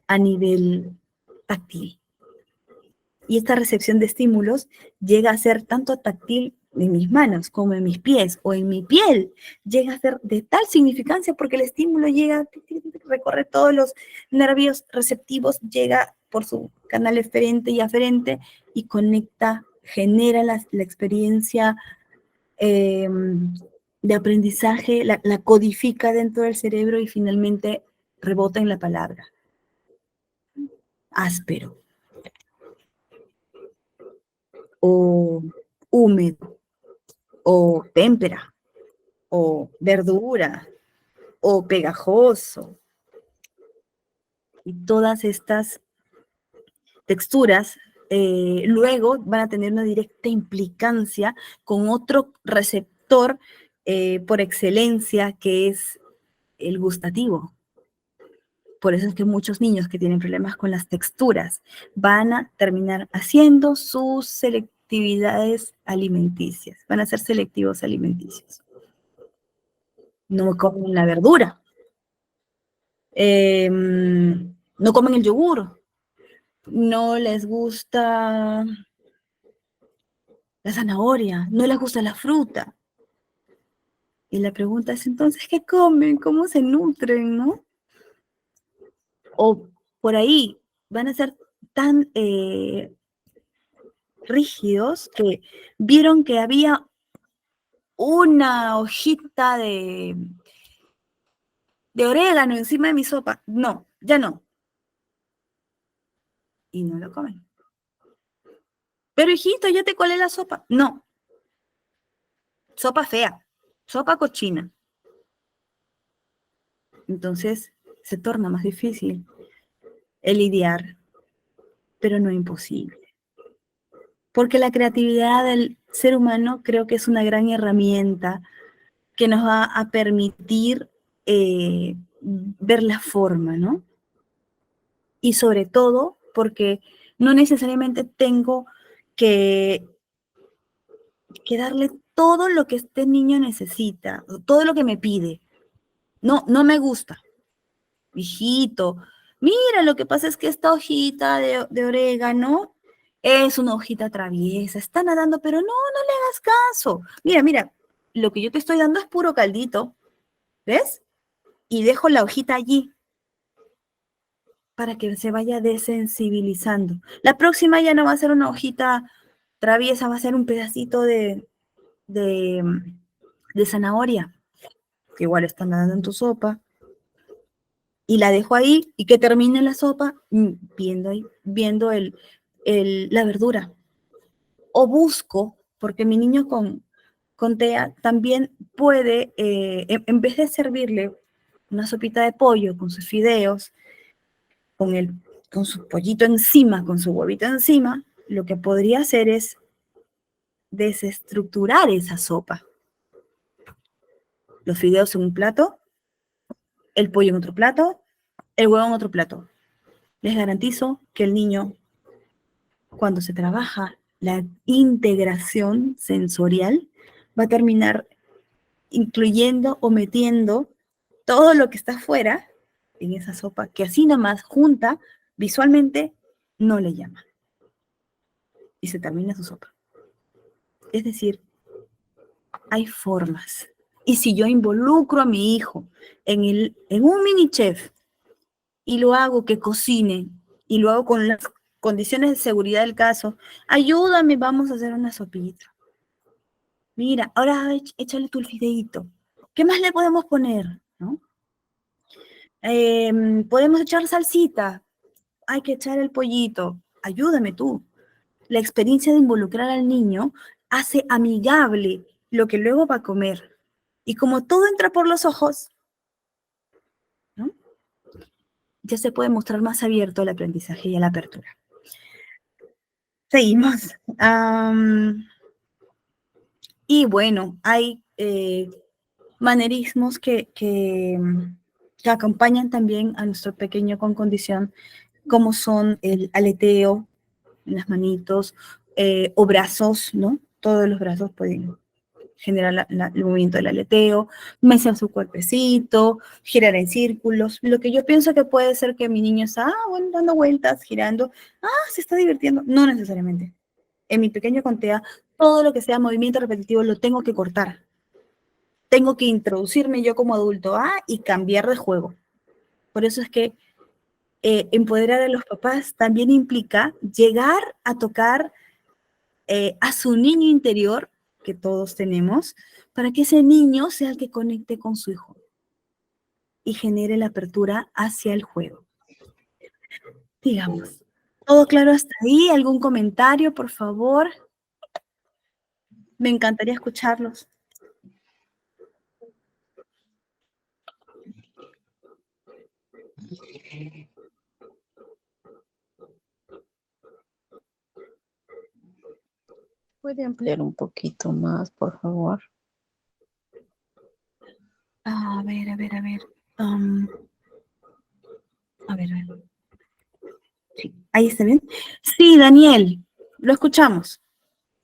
a nivel táctil. Y esta recepción de estímulos llega a ser tanto táctil en mis manos como en mis pies o en mi piel. Llega a ser de tal significancia porque el estímulo llega, recorre todos los nervios receptivos, llega por su canal eferente y aferente y conecta, genera la experiencia de aprendizaje, la codifica dentro del cerebro y finalmente rebota en la palabra. Áspero. O húmedo, o témpera, o verdura, o pegajoso. Y todas estas texturas luego van a tener una directa implicancia con otro receptor por excelencia que es el gustativo. Por eso es que muchos niños que tienen problemas con las texturas van a terminar haciendo sus selectividades alimenticias, van a ser selectivos alimenticios. No comen la verdura, no comen el yogur, no les gusta la zanahoria, no les gusta la fruta. Y la pregunta es entonces, ¿qué comen? ¿Cómo se nutren, no? O por ahí van a ser tan rígidos que vieron que había una hojita de orégano encima de mi sopa. No, ya no. Y no lo comen. Pero hijito, ya te colé la sopa. No. Sopa fea. Sopa cochina. Entonces se torna más difícil el lidiar, pero no imposible. Porque la creatividad del ser humano creo que es una gran herramienta que nos va a permitir ver la forma, ¿no? Y sobre todo porque no necesariamente tengo que darle todo lo que este niño necesita, todo lo que me pide. No, no me gusta. Hijito, mira, lo que pasa es que esta hojita de orégano es una hojita traviesa, está nadando, pero no, no le hagas caso. Mira, mira, lo que yo te estoy dando es puro caldito, ¿ves? Y dejo la hojita allí para que se vaya desensibilizando. La próxima ya no va a ser una hojita traviesa, va a ser un pedacito de, de zanahoria, que igual está nadando en tu sopa, y la dejo ahí y que termine la sopa viendo la verdura. O busco, porque mi niño con TEA también puede, en vez de servirle una sopita de pollo con sus fideos, con su pollito encima, con su huevito encima, lo que podría hacer es desestructurar esa sopa. Los fideos en un plato, el pollo en otro plato, el huevo en otro plato. Les garantizo que el niño, cuando se trabaja la integración sensorial, va a terminar incluyendo o metiendo todo lo que está afuera en esa sopa, que así nomás junta visualmente no le llama. Y se termina su sopa. Es decir, hay formas. Y si yo involucro a mi hijo en un mini chef y lo hago que cocine y lo hago con las condiciones de seguridad del caso, ayúdame, vamos a hacer una sopita. Mira, ahora échale tu fideíto. ¿Qué más le podemos poner? ¿No? Podemos echar salsita. Hay que echar el pollito. Ayúdame tú. La experiencia de involucrar al niño hace amigable lo que luego va a comer. Y como todo entra por los ojos, ¿no? Ya se puede mostrar más abierto el aprendizaje y la apertura. Seguimos. Y bueno, hay manerismos que acompañan también a nuestro pequeño con condición, como son el aleteo en las manitos o brazos, ¿no? Todos los brazos pueden generar el movimiento del aleteo, mecen su cuerpecito, girar en círculos. Lo que yo pienso que puede ser que mi niño está, bueno, dando vueltas, girando, se está divirtiendo. No necesariamente. En mi pequeño con TEA, todo lo que sea movimiento repetitivo lo tengo que cortar. Tengo que introducirme yo como adulto y cambiar de juego. Por eso es que empoderar a los papás también implica llegar a tocar a su niño interior, que todos tenemos, para que ese niño sea el que conecte con su hijo y genere la apertura hacia el juego. Digamos, ¿todo claro hasta ahí? ¿Algún comentario, por favor? Me encantaría escucharlos. ¿Puede ampliar un poquito más, por favor? A ver. A ver. Sí, ahí está bien. Sí, Daniel, lo escuchamos.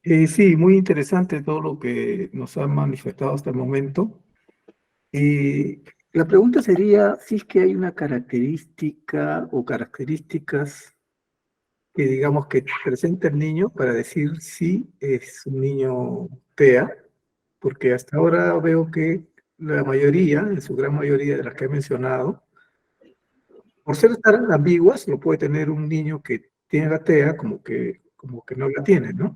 Sí, muy interesante todo lo que nos han manifestado hasta el momento. La pregunta sería si es que hay una característica o características que digamos que presenta el niño para decir si es un niño TEA, porque hasta ahora veo que la mayoría, en su gran mayoría de las que he mencionado, por ser tan ambiguas, lo puede tener un niño que tiene la TEA como que no la tiene, ¿no?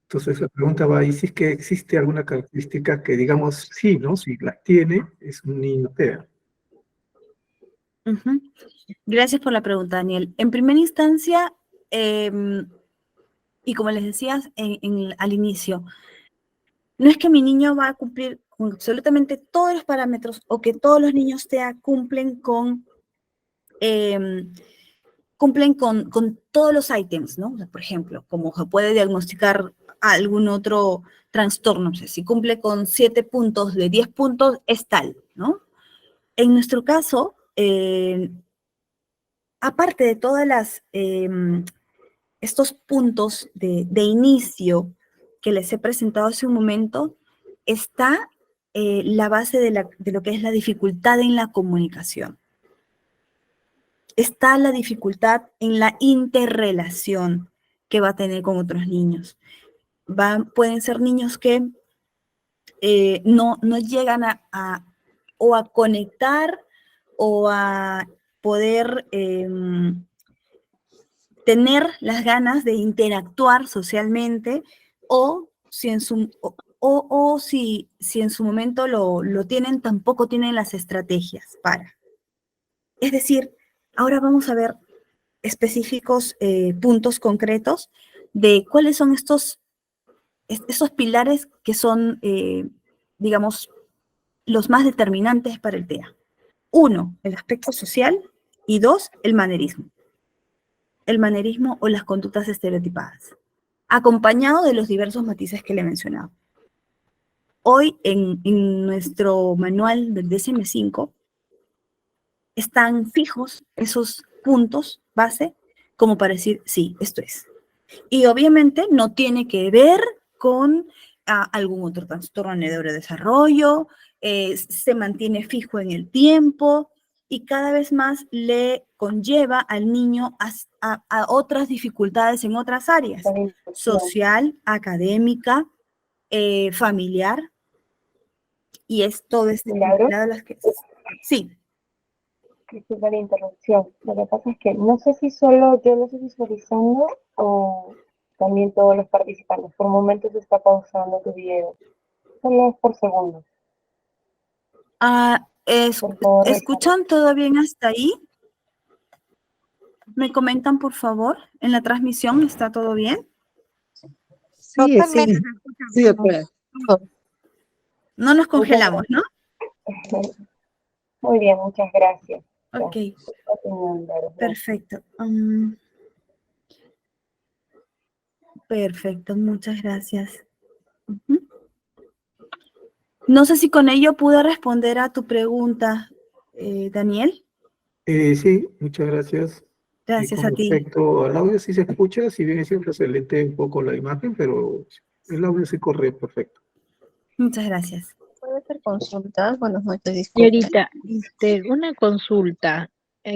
Entonces la pregunta va ahí si es que existe alguna característica que digamos sí, ¿no? Si la tiene, es un niño TEA. Uh-huh. Gracias por la pregunta, Daniel. En primera instancia, y como les decía al inicio, no es que mi niño va a cumplir con absolutamente todos los parámetros o que todos los niños TEA cumplen con todos los ítems, ¿no? O sea, por ejemplo, como se puede diagnosticar algún otro trastorno, no sé, si cumple con 7 puntos de 10 puntos, es tal, ¿no? En nuestro caso, aparte de todas estos puntos de inicio que les he presentado hace un momento, está la base de lo que es la dificultad en la comunicación. Está la dificultad en la interrelación que va a tener con otros niños. Pueden ser niños que no llegan o a conectar o a poder tener las ganas de interactuar socialmente, o si en su, si en su momento lo tienen, tampoco tienen las estrategias para. Es decir, ahora vamos a ver específicos puntos concretos de cuáles son estos pilares que son, digamos, los más determinantes para el TEA. 1, el aspecto social, y 2, el manerismo. El manerismo o las conductas estereotipadas, acompañado de los diversos matices que le he mencionado. Hoy en nuestro manual del DSM-5 están fijos esos puntos base como para decir, sí, esto es. Y obviamente no tiene que ver con algún otro trastorno de neurodesarrollo, se mantiene fijo en el tiempo y cada vez más le conlleva al niño a otras dificultades en otras áreas, social, académica, familiar, y es todo este Milagros. las que... Sí. Disculpa la interrupción. Lo que pasa es que no sé si solo yo lo estoy visualizando o también todos los participantes. Por momentos se está pausando tu video. Solo es por segundos. Por favor, ¿Escuchan todo bien hasta ahí? ¿Me comentan, por favor? ¿En la transmisión está todo bien? Sí, sí, doctora. No nos congelamos, ¿no? Muy bien, muchas gracias. Ok, perfecto. Perfecto, muchas gracias. No sé si con ello pude responder a tu pregunta, Daniel. Sí, muchas gracias. Gracias a ti. Con respecto al audio, sí se escucha, si bien es cierto, se lente un poco la imagen, pero el audio sí corre perfecto. Muchas gracias. ¿Puede hacer consultas? Buenas noches, disculpe. Señorita, una consulta.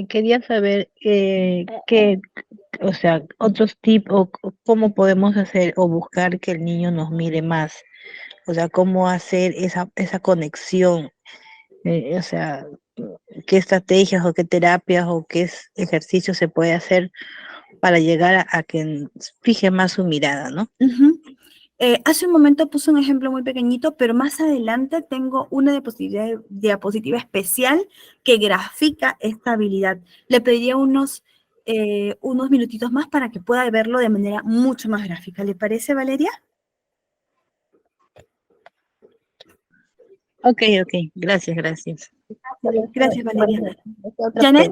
Quería saber o sea, otros tips o cómo podemos hacer o buscar que el niño nos mire más. O sea, cómo hacer esa conexión. O sea, qué estrategias o qué terapias o qué ejercicios se puede hacer para llegar a que fije más su mirada, ¿no? Hace un momento puse un ejemplo muy pequeñito, pero más adelante tengo una diapositiva especial que grafica esta habilidad. Le pediría unos minutitos más para que pueda verlo de manera mucho más gráfica. ¿Le parece, Valeria? Ok, gracias. Gracias, Valeria. Janet,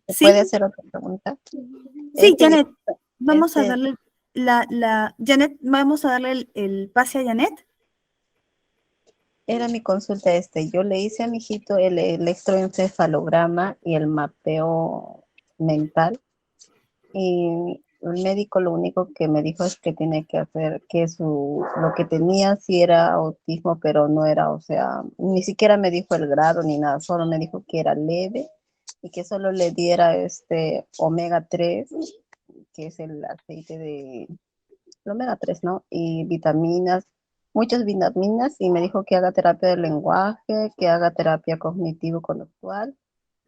¿sí? ¿Puede hacer otra pregunta? Sí, Janet, vamos a darle Janet, vamos a darle el pase a Janet. Era mi consulta yo le hice a mi hijito el electroencefalograma y el mapeo mental, y el médico lo único que me dijo es que tiene que hacer que lo que tenía sí era autismo, pero no era, o sea, ni siquiera me dijo el grado ni nada, solo me dijo que era leve y que solo le diera omega 3, que es el aceite de omega 3, ¿no? Y vitaminas, muchas vitaminas, y me dijo que haga terapia del lenguaje, que haga terapia cognitivo-conductual,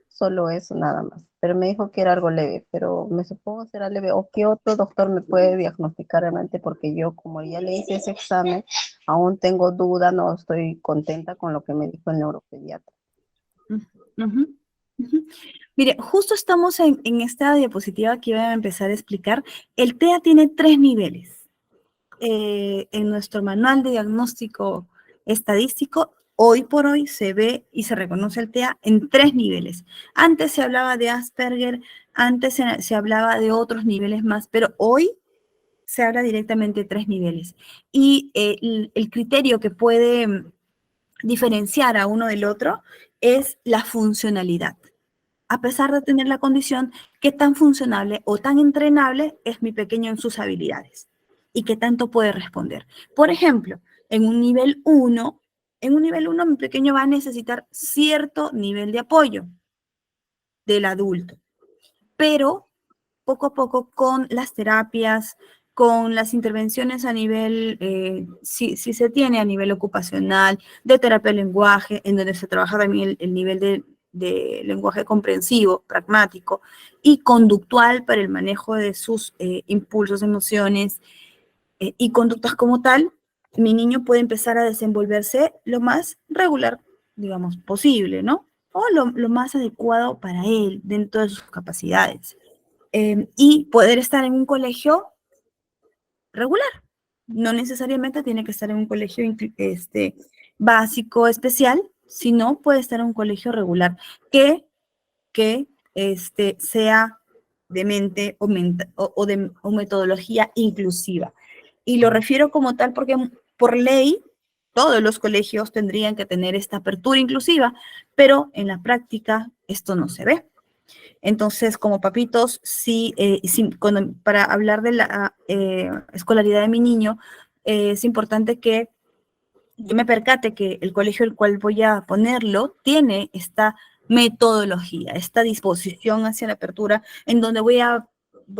solo eso nada más. Pero me dijo que era algo leve, pero me supongo será leve, o qué otro doctor me puede diagnosticar realmente, porque yo como ya le hice ese examen, aún tengo duda, no estoy contenta con lo que me dijo el neuropediatra. Mire, justo estamos en esta diapositiva que iba a empezar a explicar. El TEA tiene 3 niveles. En nuestro manual de diagnóstico estadístico, hoy por hoy se ve y se reconoce el TEA en 3 niveles. Antes se hablaba de Asperger, antes se hablaba de otros niveles más, pero hoy se habla directamente de 3 niveles. Y el criterio que puede diferenciar a uno del otro es la funcionalidad. a pesar de tener la condición, qué tan funcionable o tan entrenable es mi pequeño en sus habilidades y qué tanto puede responder. Por ejemplo, en un nivel 1, mi pequeño va a necesitar cierto nivel de apoyo del adulto, pero poco a poco con las terapias, con las intervenciones a nivel, si se tiene a nivel ocupacional, de terapia de lenguaje, en donde se trabaja también el nivel de lenguaje comprensivo, pragmático y conductual para el manejo de sus impulsos, emociones y conductas como tal, mi niño puede empezar a desenvolverse lo más regular, digamos, posible, ¿no? O lo más adecuado para él, dentro de sus capacidades. Y poder estar en un colegio regular. No necesariamente tiene que estar en un colegio básico, especial, sino puede estar en un colegio regular que sea de mente o metodología inclusiva. Y lo refiero como tal porque por ley todos los colegios tendrían que tener esta apertura inclusiva, pero en la práctica esto no se ve. Entonces, como papitos, sí, para hablar de la escolaridad de mi niño, es importante que yo me percate que el colegio al cual voy a ponerlo tiene esta metodología, esta disposición hacia la apertura, en donde voy a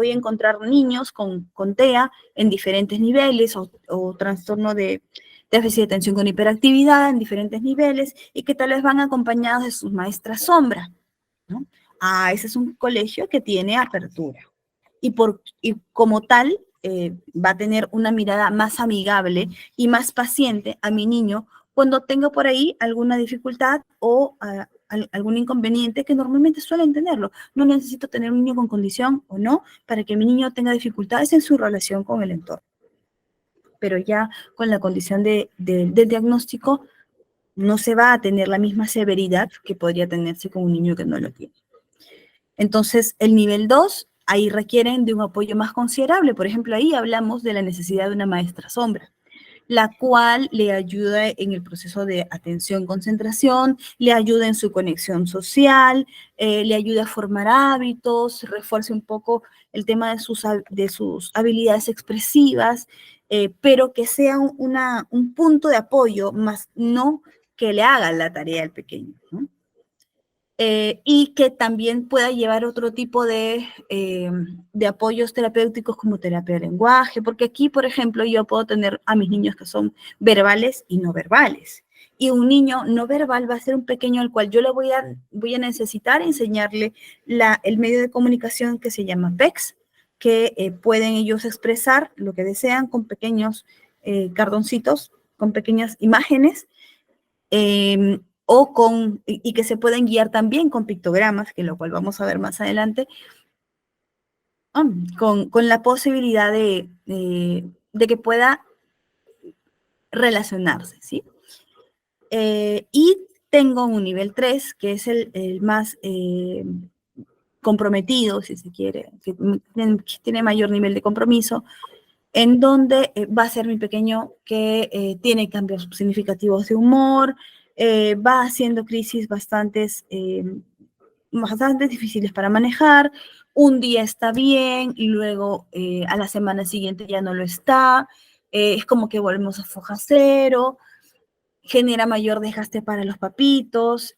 encontrar niños con TEA en diferentes niveles o trastorno de déficit de atención con hiperactividad en diferentes niveles y que tal vez van acompañados de sus maestras sombra, ¿no? Ese es un colegio que tiene apertura. Y como tal, va a tener una mirada más amigable y más paciente a mi niño cuando tenga por ahí alguna dificultad o algún inconveniente que normalmente suelen tenerlo. No necesito tener un niño con condición o no para que mi niño tenga dificultades en su relación con el entorno. Pero ya con la condición del diagnóstico no se va a tener la misma severidad que podría tenerse con un niño que no lo tiene. Entonces, el nivel 2, ahí requieren de un apoyo más considerable. Por ejemplo, ahí hablamos de la necesidad de una maestra sombra, la cual le ayuda en el proceso de atención, concentración, le ayuda en su conexión social, le ayuda a formar hábitos, refuerce un poco el tema de sus habilidades expresivas, pero que sea un punto de apoyo, más no que le haga la tarea al pequeño, ¿no? Y que también pueda llevar otro tipo de apoyos terapéuticos como terapia de lenguaje, porque aquí, por ejemplo, yo puedo tener a mis niños que son verbales y no verbales. Y un niño no verbal va a ser un pequeño al cual yo le voy a necesitar enseñarle el medio de comunicación que se llama PECS, que pueden ellos expresar lo que desean con pequeños cardoncitos, con pequeñas imágenes, y que se pueden guiar también con pictogramas, que lo cual vamos a ver más adelante, con la posibilidad de que pueda relacionarse, ¿sí? Y tengo un nivel 3, que es el más comprometido, si se quiere, que tiene mayor nivel de compromiso, en donde va a ser mi pequeño que tiene cambios significativos de humor, va haciendo crisis bastante difíciles para manejar, un día está bien y luego a la semana siguiente ya no lo está, es como que volvemos a foja cero, genera mayor desgaste para los papitos,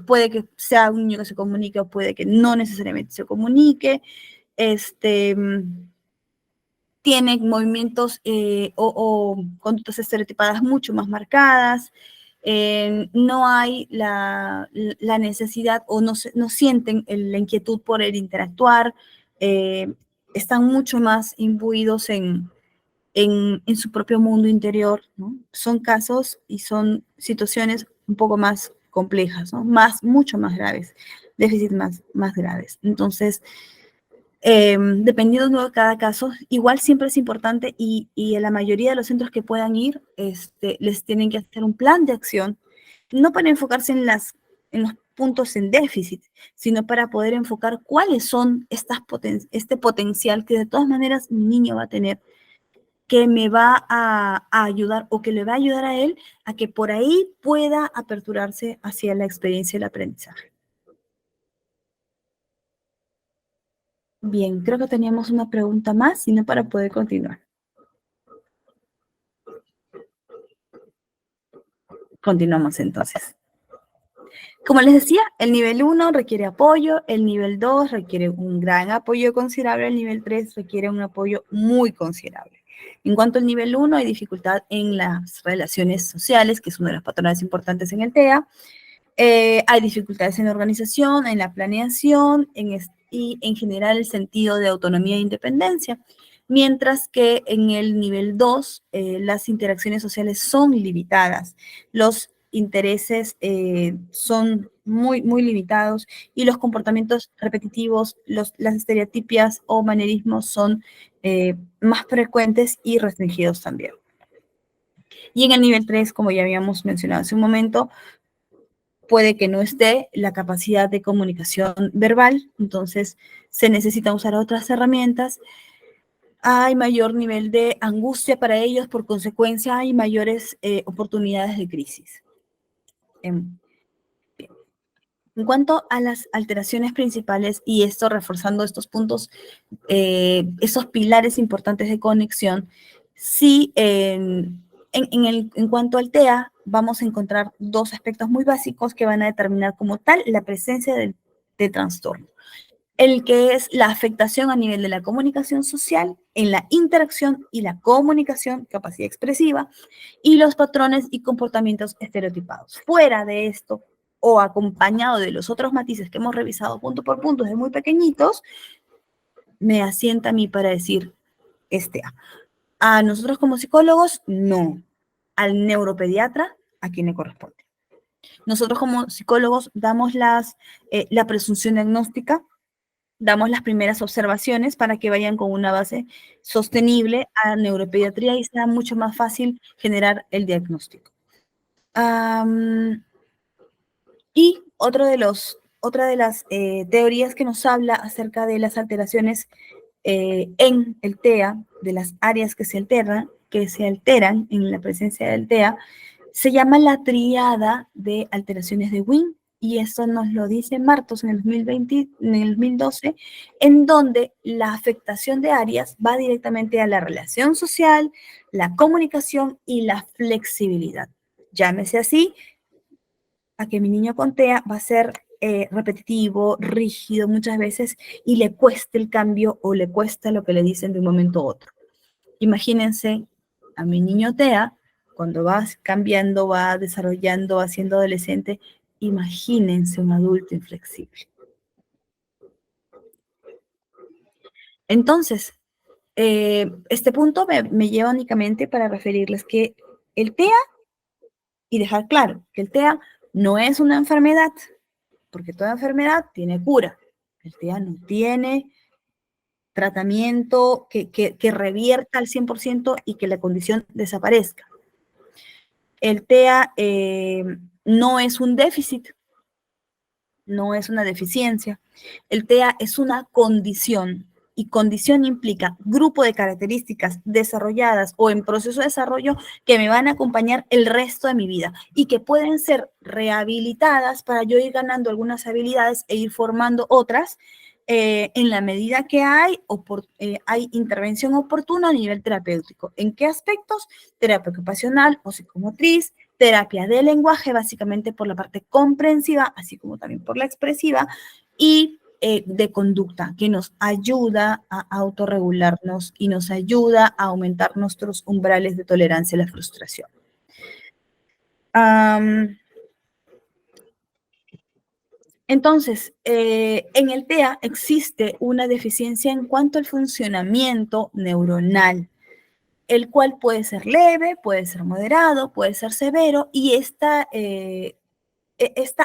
puede que sea un niño que se comunique o puede que no necesariamente se comunique, tiene movimientos o conductas estereotipadas mucho más marcadas, no hay la necesidad o no sienten la inquietud por el interactuar, están mucho más imbuidos en su propio mundo interior, ¿no? Son casos y son situaciones un poco más complejas, ¿no? Mucho más graves, déficits más graves. Entonces, dependiendo de cada caso, igual siempre es importante y en la mayoría de los centros que puedan ir, les tienen que hacer un plan de acción, no para enfocarse en los puntos en déficit, sino para poder enfocar cuáles son este potencial que de todas maneras mi niño va a tener, que me va a ayudar o que le va a ayudar a él a que por ahí pueda aperturarse hacia la experiencia del aprendizaje. Bien, creo que teníamos una pregunta más, sino para poder continuar. Continuamos entonces. Como les decía, el nivel 1 requiere apoyo, el nivel 2 requiere un gran apoyo considerable, el nivel 3 requiere un apoyo muy considerable. En cuanto al nivel 1, hay dificultad en las relaciones sociales, que es uno de los patrones importantes en el TEA. Hay dificultades en la organización, en la planeación y en general el sentido de autonomía e independencia. Mientras que en el nivel 2, las interacciones sociales son limitadas. Los intereses son muy, muy limitados y los comportamientos repetitivos, las estereotipias o manerismos son más frecuentes y restringidos también. Y en el nivel 3, como ya habíamos mencionado hace un momento, puede que no esté la capacidad de comunicación verbal, entonces se necesita usar otras herramientas. Hay mayor nivel de angustia para ellos, por consecuencia hay mayores oportunidades de crisis. En cuanto a las alteraciones principales, y esto reforzando estos puntos, esos pilares importantes de conexión, sí, en cuanto al TEA, vamos a encontrar dos aspectos muy básicos que van a determinar como tal la presencia de trastorno. El que es la afectación a nivel de la comunicación social, en la interacción y la comunicación, capacidad expresiva, y los patrones y comportamientos estereotipados. Fuera de esto, o acompañado de los otros matices que hemos revisado punto por punto desde muy pequeñitos, me asienta a mí para decir TEA. A nosotros como psicólogos, no. Al neuropediatra, a quien le corresponde. Nosotros como psicólogos damos la presunción diagnóstica, damos las primeras observaciones para que vayan con una base sostenible a neuropediatría y sea mucho más fácil generar el diagnóstico. Y otra de las teorías que nos habla acerca de las alteraciones en el TEA, de las áreas que se alteran en la presencia del TEA, se llama la triada de alteraciones de Wien, y eso nos lo dice Martos en el 2012, en donde la afectación de áreas va directamente a la relación social, la comunicación y la flexibilidad. Llámese así, a que mi niño con TEA va a ser repetitivo, rígido muchas veces y le cuesta el cambio o le cuesta lo que le dicen de un momento a otro. Imagínense a mi niño TEA, cuando va cambiando, va desarrollando, va siendo adolescente, imagínense un adulto inflexible. Entonces, este punto me lleva únicamente para referirles que el TEA, y dejar claro que el TEA no es una enfermedad, porque toda enfermedad tiene cura. El TEA no tiene tratamiento que revierta al 100% y que la condición desaparezca. El TEA no es un déficit, no es una deficiencia. El TEA es una condición, y condición implica grupo de características desarrolladas o en proceso de desarrollo que me van a acompañar el resto de mi vida y que pueden ser rehabilitadas para yo ir ganando algunas habilidades e ir formando otras en la medida que hay intervención oportuna a nivel terapéutico. ¿En qué aspectos? Terapia ocupacional o psicomotriz, terapia de lenguaje, básicamente por la parte comprensiva, así como también por la expresiva, y de conducta, que nos ayuda a autorregularnos y nos ayuda a aumentar nuestros umbrales de tolerancia a la frustración. Entonces, en el TEA existe una deficiencia en cuanto al funcionamiento neuronal, el cual puede ser leve, puede ser moderado, puede ser severo, y esta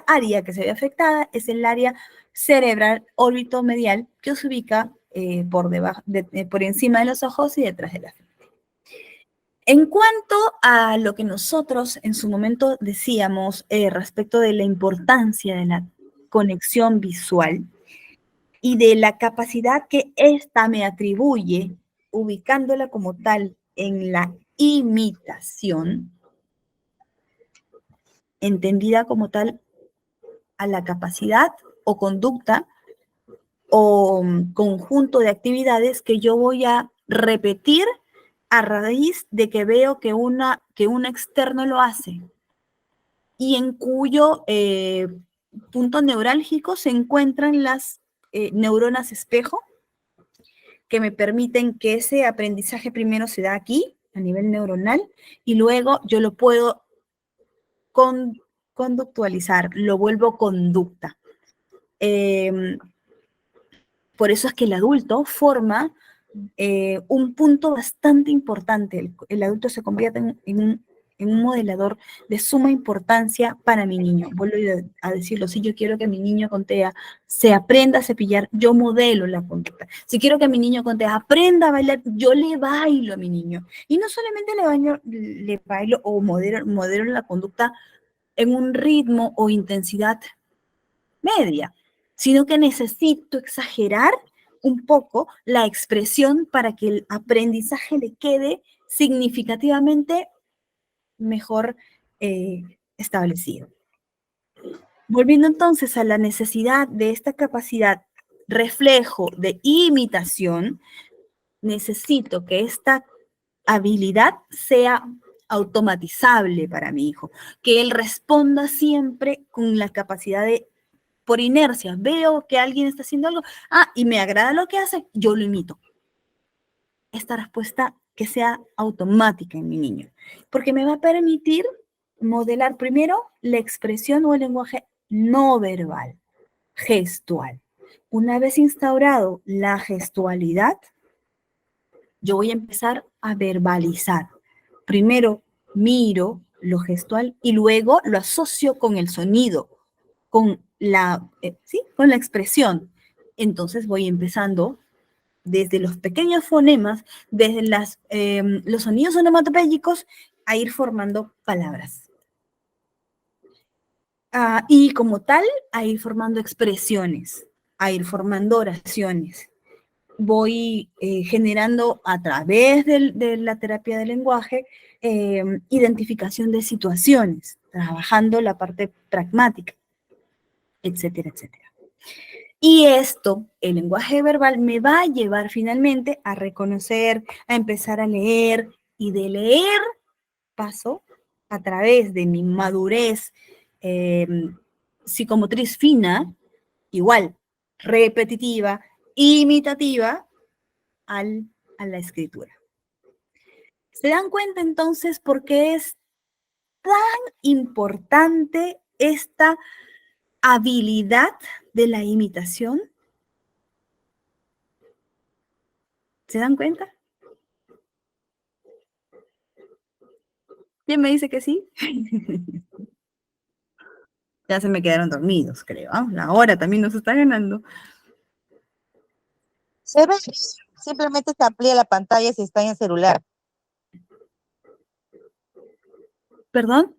área que se ve afectada es el área cerebral órbito-medial que se ubica por encima de los ojos y detrás de la frente. En cuanto a lo que nosotros en su momento decíamos respecto de la importancia de la conexión visual y de la capacidad que ésta me atribuye, ubicándola como tal en la imitación, entendida como tal a la capacidad o conducta o conjunto de actividades que yo voy a repetir a raíz de que veo que un externo lo hace y en cuyo punto neurálgico se encuentran las neuronas espejo que me permiten que ese aprendizaje primero se da aquí, a nivel neuronal, y luego yo lo puedo conductualizar, lo vuelvo conducta. Por eso es que el adulto forma un punto bastante importante. El adulto se convierte en un modelador de suma importancia para mi niño. Vuelvo a decirlo, si yo quiero que mi niño con TEA se aprenda a cepillar, yo modelo la conducta. Si quiero que mi niño con TEA aprenda a bailar, yo le bailo a mi niño. Y no solamente le bailo o modelo la conducta en un ritmo o intensidad media, sino que necesito exagerar un poco la expresión para que el aprendizaje le quede significativamente mejor establecido. Volviendo entonces a la necesidad de esta capacidad reflejo de imitación, necesito que esta habilidad sea automatizable para mi hijo, que él responda siempre con la capacidad de, por inercia, veo que alguien está haciendo algo, y me agrada lo que hace, yo lo imito. Esta respuesta que sea automática en mi niño, porque me va a permitir modelar primero la expresión o el lenguaje no verbal, gestual. Una vez instaurado la gestualidad, yo voy a empezar a verbalizar. Primero miro lo gestual y luego lo asocio con el sonido, con con la expresión. Entonces voy empezando desde los pequeños fonemas, desde los sonidos onomatopéyicos, a ir formando palabras. Y como tal, a ir formando expresiones, a ir formando oraciones. Voy generando a través de la terapia del lenguaje identificación de situaciones, trabajando la parte pragmática, etcétera, etcétera. Y esto, el lenguaje verbal, me va a llevar finalmente a reconocer, a empezar a leer, y de leer paso a través de mi madurez psicomotriz fina, igual, repetitiva, imitativa, a la escritura. ¿Se dan cuenta entonces por qué es tan importante esta habilidad de la imitación? ¿Se dan cuenta? ¿Quién me dice que sí? Ya se me quedaron dormidos, creo. La hora también nos está ganando. Se ve, simplemente se amplía la pantalla si está en el celular. ¿Perdón?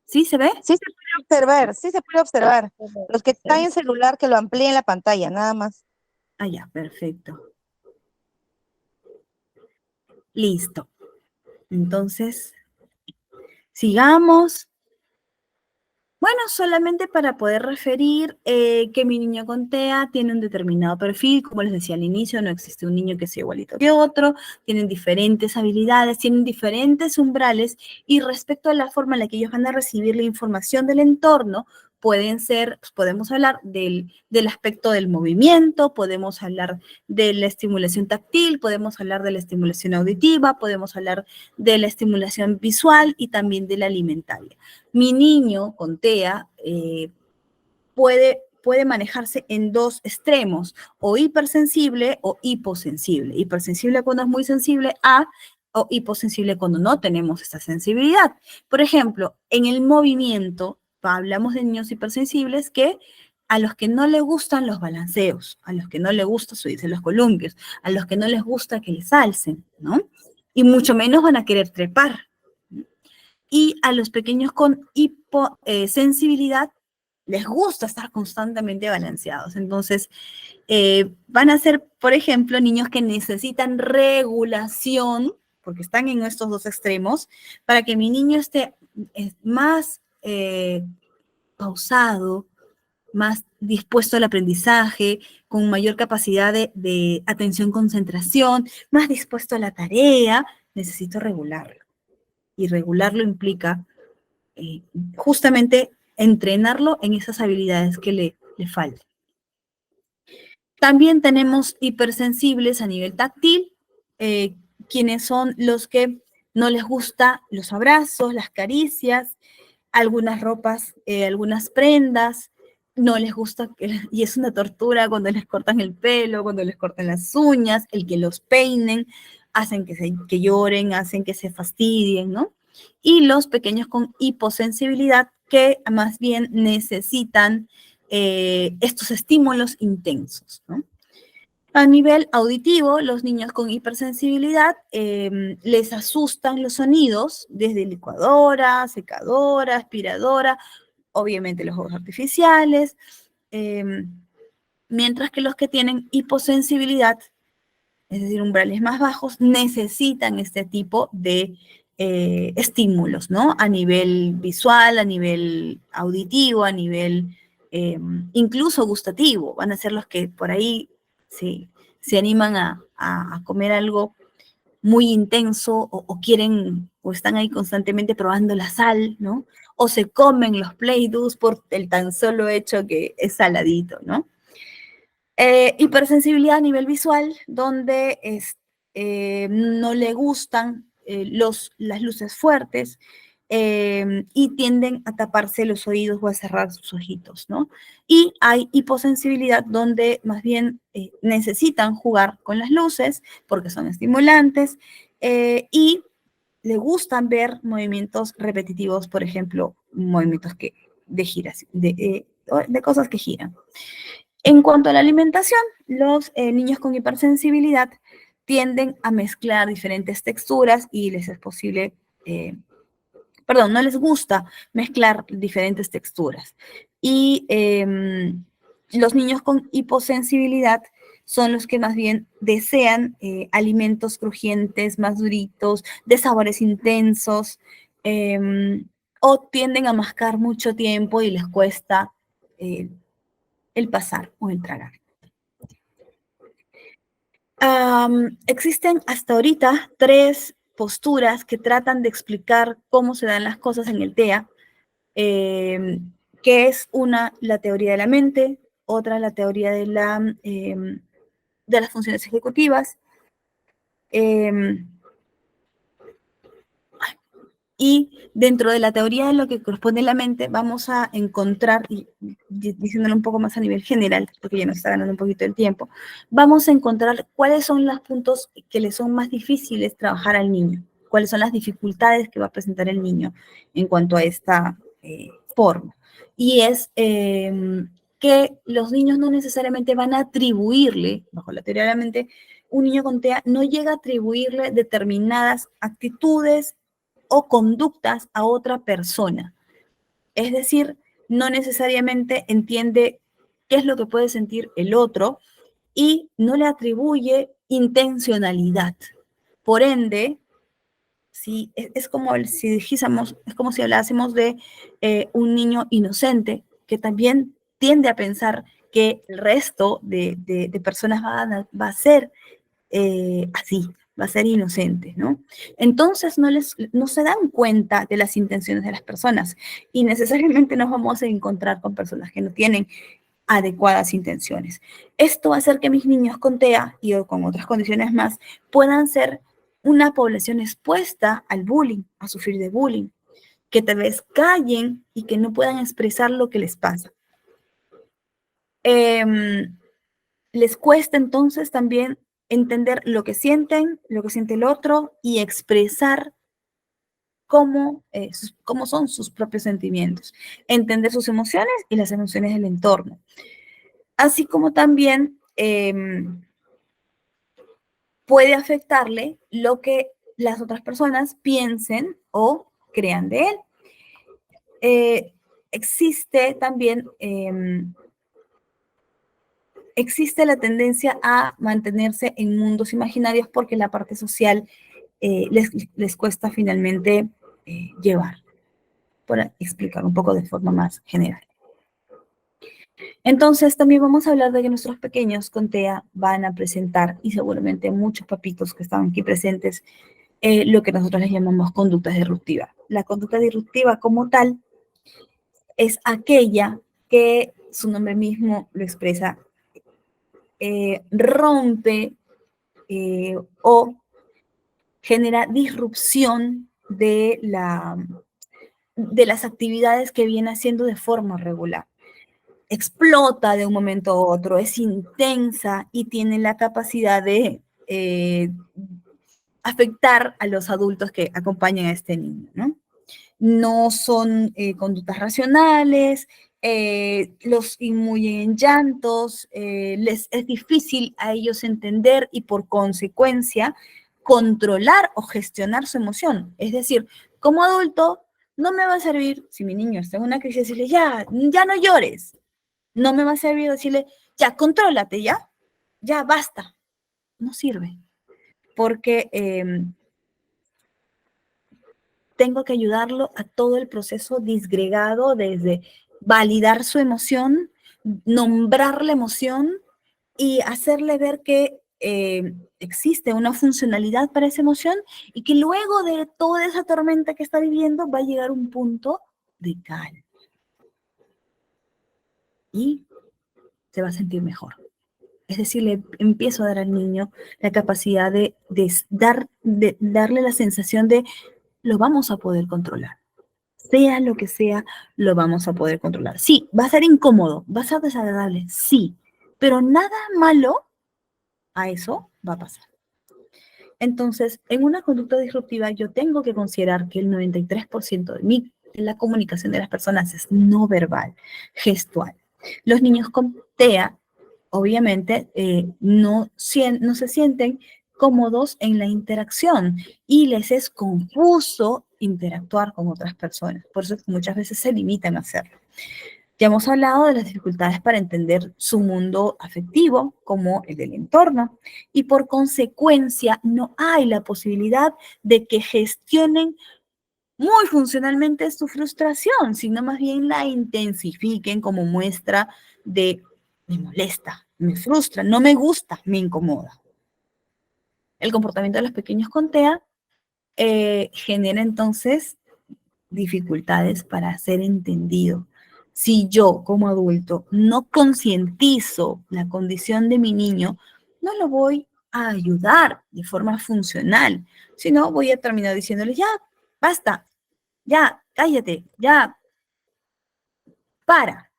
¿Sí se ve? Sí se puede observar, sí se puede observar. Los que están en celular, que lo amplíen la pantalla, nada más. Ya, perfecto. Listo. Entonces, sigamos. Bueno, solamente para poder referir que mi niño con TEA tiene un determinado perfil, como les decía al inicio, no existe un niño que sea igualito que otro, tienen diferentes habilidades, tienen diferentes umbrales, y respecto a la forma en la que ellos van a recibir la información del entorno, podemos hablar del aspecto del movimiento, podemos hablar de la estimulación táctil, podemos hablar de la estimulación auditiva, podemos hablar de la estimulación visual y también de la alimentaria. Mi niño con TEA puede manejarse en dos extremos, o hipersensible o hiposensible. Hipersensible cuando es muy sensible o hiposensible cuando no tenemos esta sensibilidad. Por ejemplo, en el movimiento, hablamos de niños hipersensibles a los que no les gustan los balanceos, a los que no les gusta subirse los columpios, a los que no les gusta que les alcen, ¿no? Y mucho menos van a querer trepar. Y a los pequeños con hiposensibilidad les gusta estar constantemente balanceados. Entonces, van a ser, por ejemplo, niños que necesitan regulación, porque están en estos dos extremos, para que mi niño esté más pausado, más dispuesto al aprendizaje, con mayor capacidad de atención, concentración, más dispuesto a la tarea, necesito regularlo. Y regularlo implica justamente entrenarlo en esas habilidades que le faltan. También tenemos hipersensibles a nivel táctil, quienes son los que no les gusta los abrazos, las caricias, algunas ropas, algunas prendas, no les gusta, y es una tortura cuando les cortan el pelo, cuando les cortan las uñas, el que los peinen, hacen que lloren, hacen que se fastidien, ¿no? Y los pequeños con hiposensibilidad que más bien necesitan estos estímulos intensos, ¿no? A nivel auditivo, los niños con hipersensibilidad les asustan los sonidos desde licuadora, secadora, aspiradora, obviamente los juegos artificiales, mientras que los que tienen hiposensibilidad, es decir, umbrales más bajos, necesitan este tipo de estímulos, ¿no? A nivel visual, a nivel auditivo, a nivel incluso gustativo. Van a ser los que por ahí se animan a comer algo muy intenso o quieren o están ahí constantemente probando la sal, ¿no? O se comen los Play-Dohs por el tan solo hecho que es saladito, ¿no? Hipersensibilidad a nivel visual, donde no le gustan las luces fuertes y tienden a taparse los oídos o a cerrar sus ojitos, ¿no? Y hay hiposensibilidad donde más bien necesitan jugar con las luces porque son estimulantes y le gustan ver movimientos repetitivos, por ejemplo, movimientos de giras, de cosas que giran. En cuanto a la alimentación, los niños con hipersensibilidad tienden a mezclar diferentes texturas y les es posible, no les gusta mezclar diferentes texturas. Y los niños con hiposensibilidad son los que más bien desean alimentos crujientes, más duritos, de sabores intensos, o tienden a mascar mucho tiempo y les cuesta el pasar o el tragar. Existen hasta ahorita 3 posturas que tratan de explicar cómo se dan las cosas en el TEA, que es una, la teoría de la mente, otra, la teoría de las funciones ejecutivas, y dentro de la teoría de lo que corresponde a la mente, vamos a encontrar, y diciéndolo un poco más a nivel general, porque ya nos está ganando un poquito el tiempo, vamos a encontrar cuáles son los puntos que le son más difíciles trabajar al niño, cuáles son las dificultades que va a presentar el niño en cuanto a esta forma. Y es que los niños no necesariamente van a atribuirle, bajo la teoría de la mente, un niño con TEA no llega a atribuirle determinadas actitudes o conductas a otra persona. Es decir, no necesariamente entiende qué es lo que puede sentir el otro y no le atribuye intencionalidad. Por ende, es como si dijésemos, es como si hablásemos de un niño inocente que también tiende a pensar que el resto de personas va a ser así, va a ser inocente, ¿no? Entonces no se dan cuenta de las intenciones de las personas y necesariamente nos vamos a encontrar con personas que no tienen adecuadas intenciones. Esto va a hacer que mis niños con TEA y con otras condiciones más puedan ser una población expuesta al bullying, a sufrir de bullying, que tal vez callen y que no puedan expresar lo que les pasa. Les cuesta entonces también entender lo que siente el otro y expresar cómo son sus propios sentimientos, entender sus emociones y las emociones del entorno. Así como también puede afectarle lo que las otras personas piensen o crean de él. Existe también existe la tendencia a mantenerse en mundos imaginarios porque la parte social les cuesta finalmente llevar, por explicar un poco de forma más general. Entonces, también vamos a hablar de que nuestros pequeños con TEA van a presentar, y seguramente muchos papitos que están aquí presentes, lo que nosotros les llamamos conducta disruptiva. La conducta disruptiva como tal es aquella que su nombre mismo lo expresa, rompe o genera disrupción de las actividades que viene haciendo de forma regular. Explota de un momento a otro, es intensa y tiene la capacidad de afectar a los adultos que acompañan a este niño, ¿no? No son conductas racionales, los inmuyen en llantos, les es difícil a ellos entender y por consecuencia controlar o gestionar su emoción. Es decir, como adulto, no me va a servir si mi niño está en una crisis decirle, ya no llores. No me va a servir decirle, ya, contrólate, ya basta. No sirve, porque tengo que ayudarlo a todo el proceso disgregado desde validar su emoción, nombrar la emoción y hacerle ver que existe una funcionalidad para esa emoción y que luego de toda esa tormenta que está viviendo va a llegar un punto de calma y se va a sentir mejor. Es decir, le empiezo a dar al niño la capacidad de darle la sensación de lo vamos a poder controlar. Sea lo que sea, lo vamos a poder controlar. Sí, va a ser incómodo, va a ser desagradable, sí, pero nada malo a eso va a pasar. Entonces, en una conducta disruptiva, yo tengo que considerar que el 93% de la comunicación de las personas es no verbal, gestual. Los niños con TEA, obviamente, no se sienten cómodos en la interacción y les es confuso interactuar con otras personas. Por eso muchas veces se limitan a hacerlo. Ya hemos hablado de las dificultades para entender su mundo afectivo como el del entorno y por consecuencia no hay la posibilidad de que gestionen muy funcionalmente su frustración, sino más bien la intensifiquen como muestra de me molesta, me frustra, no me gusta, me incomoda. El comportamiento de los pequeños con TEA genera entonces dificultades para ser entendido. Si yo como adulto no concientizo la condición de mi niño, no lo voy a ayudar de forma funcional, sino voy a terminar diciéndole, ya, basta, ya, cállate, ya, para.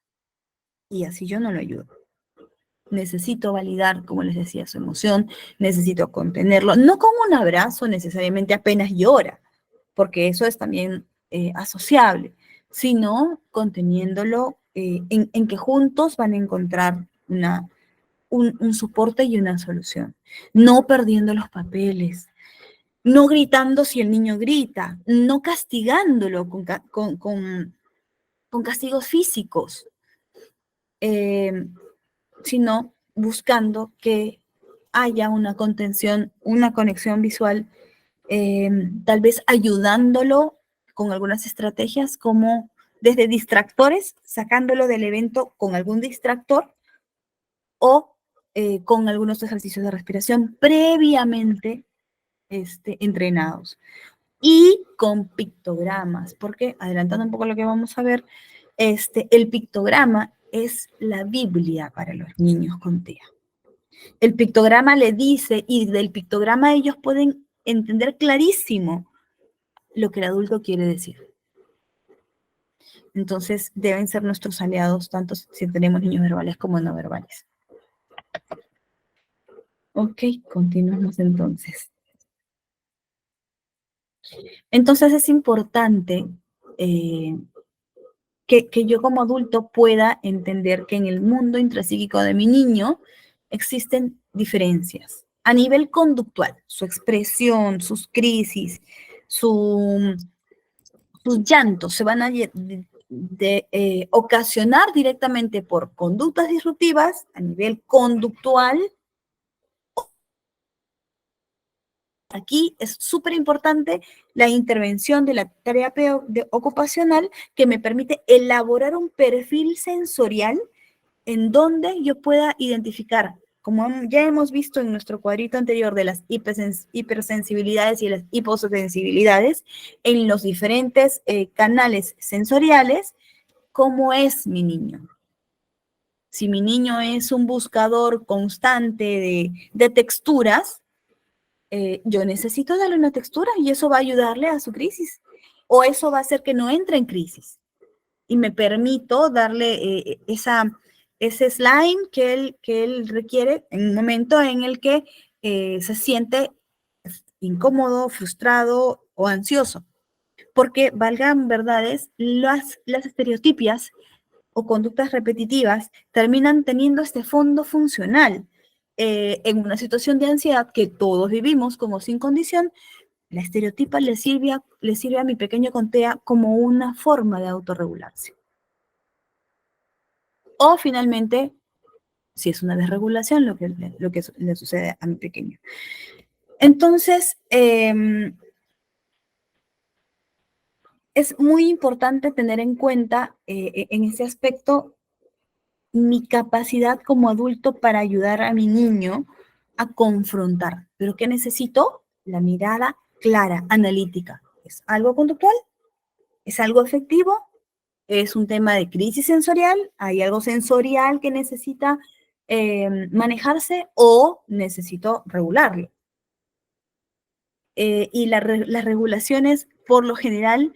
Y así yo no lo ayudo. Necesito validar, como les decía, su emoción, necesito contenerlo, no con un abrazo necesariamente apenas llora, porque eso es también asociable, sino conteniéndolo en que juntos van a encontrar un soporte y una solución, no perdiendo los papeles, no gritando si el niño grita, no castigándolo con castigos físicos, sino buscando que haya una contención, una conexión visual, tal vez ayudándolo con algunas estrategias como desde distractores, sacándolo del evento con algún distractor o con algunos ejercicios de respiración previamente entrenados. Y con pictogramas, porque adelantando un poco lo que vamos a ver, el pictograma es la Biblia para los niños con TEA. El pictograma le dice, y del pictograma ellos pueden entender clarísimo lo que el adulto quiere decir. Entonces, deben ser nuestros aliados, tanto si tenemos niños verbales como no verbales. Ok, continuamos entonces. Entonces, es importante que yo como adulto pueda entender que en el mundo intrapsíquico de mi niño existen diferencias. A nivel conductual, su expresión, sus crisis, sus llantos se van a ocasionar directamente por conductas disruptivas a nivel conductual. Aquí es súper importante la intervención de la terapia ocupacional que me permite elaborar un perfil sensorial en donde yo pueda identificar, como ya hemos visto en nuestro cuadrito anterior de las hipersensibilidades y las hiposensibilidades, en los diferentes canales sensoriales, cómo es mi niño. Si mi niño es un buscador constante de texturas, yo necesito darle una textura y eso va a ayudarle a su crisis. O eso va a hacer que no entre en crisis. Y me permito darle ese slime que él requiere en un momento en el que se siente incómodo, frustrado o ansioso. Porque, valgan verdades, las estereotipias o conductas repetitivas terminan teniendo este fondo funcional. En una situación de ansiedad que todos vivimos como sin condición, la estereotipa le sirve a mi pequeño Contea como una forma de autorregularse. O finalmente, si es una desregulación, lo que le sucede a mi pequeño. Entonces, es muy importante tener en cuenta en ese aspecto mi capacidad como adulto para ayudar a mi niño a confrontar. ¿Pero qué necesito? La mirada clara, analítica. ¿Es algo conductual? ¿Es algo afectivo? ¿Es un tema de crisis sensorial? ¿Hay algo sensorial que necesita manejarse o necesito regularlo? Y las regulaciones, por lo general,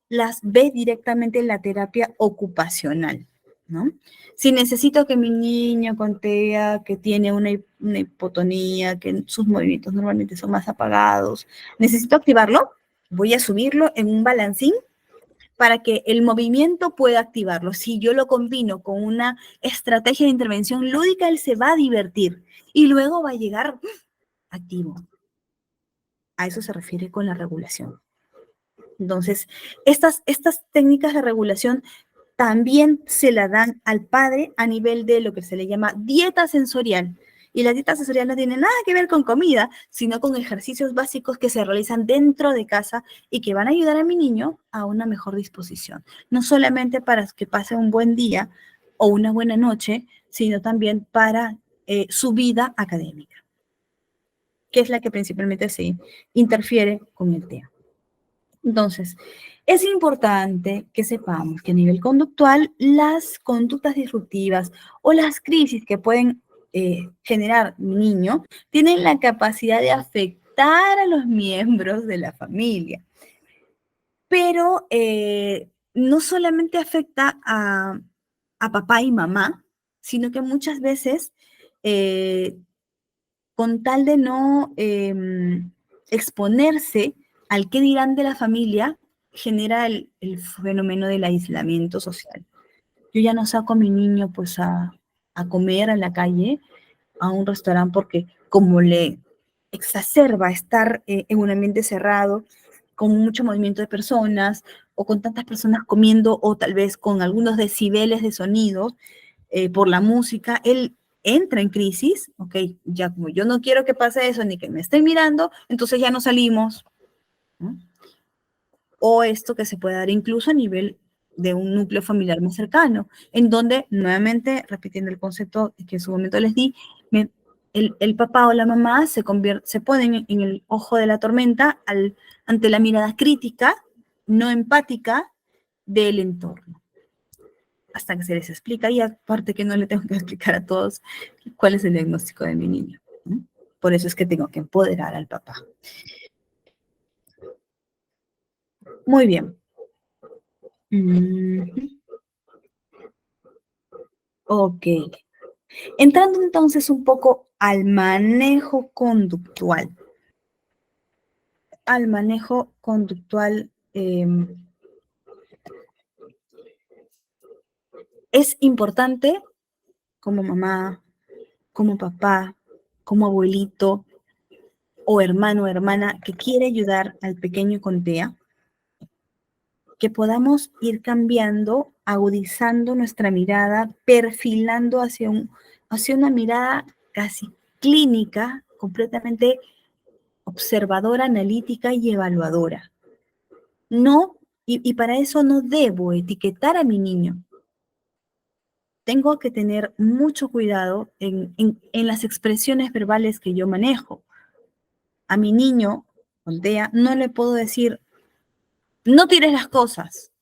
las ve directamente en la terapia ocupacional, ¿no? Si necesito que mi niño con TEA, que tiene una hipotonía, que sus movimientos normalmente son más apagados, necesito activarlo, voy a subirlo en un balancín para que el movimiento pueda activarlo. Si yo lo combino con una estrategia de intervención lúdica, él se va a divertir y luego va a llegar activo. A eso se refiere con la regulación. Entonces, estas técnicas de regulación también se la dan al padre a nivel de lo que se le llama dieta sensorial. Y la dieta sensorial no tiene nada que ver con comida, sino con ejercicios básicos que se realizan dentro de casa y que van a ayudar a mi niño a una mejor disposición. No solamente para que pase un buen día o una buena noche, sino también para su vida académica, que es la que principalmente se interfiere con el TEA. Entonces, es importante que sepamos que a nivel conductual, las conductas disruptivas o las crisis que pueden generar un niño tienen la capacidad de afectar a los miembros de la familia. Pero no solamente afecta a papá y mamá, sino que muchas veces, con tal de no exponerse al qué dirán de la familia, genera el fenómeno del aislamiento social. Yo ya no saco a mi niño pues a comer en la calle, a un restaurante, porque como le exacerba estar en un ambiente cerrado, con mucho movimiento de personas, o con tantas personas comiendo, o tal vez con algunos decibeles de sonido por la música, él entra en crisis, ok, ya como yo no quiero que pase eso, ni que me estén mirando, entonces ya no salimos, ¿no? O esto que se puede dar incluso a nivel de un núcleo familiar más cercano, en donde, nuevamente, repitiendo el concepto que en su momento les di, el papá o la mamá se ponen en el ojo de la tormenta ante la mirada crítica, no empática, del entorno. Hasta que se les explica, y aparte que no le tengo que explicar a todos cuál es el diagnóstico de mi niño, ¿no? Por eso es que tengo que empoderar al papá. Muy bien. Ok. Entrando entonces un poco al manejo conductual. Al manejo conductual, es importante como mamá, como papá, como abuelito o hermano o hermana que quiere ayudar al pequeño con TEA, que podamos ir cambiando, agudizando nuestra mirada, perfilando hacia una mirada casi clínica, completamente observadora, analítica y evaluadora. No, y para eso no debo etiquetar a mi niño. tengo que tener mucho cuidado en las expresiones verbales que yo manejo. A mi niño, con TEA, no le puedo decir, no tires las cosas,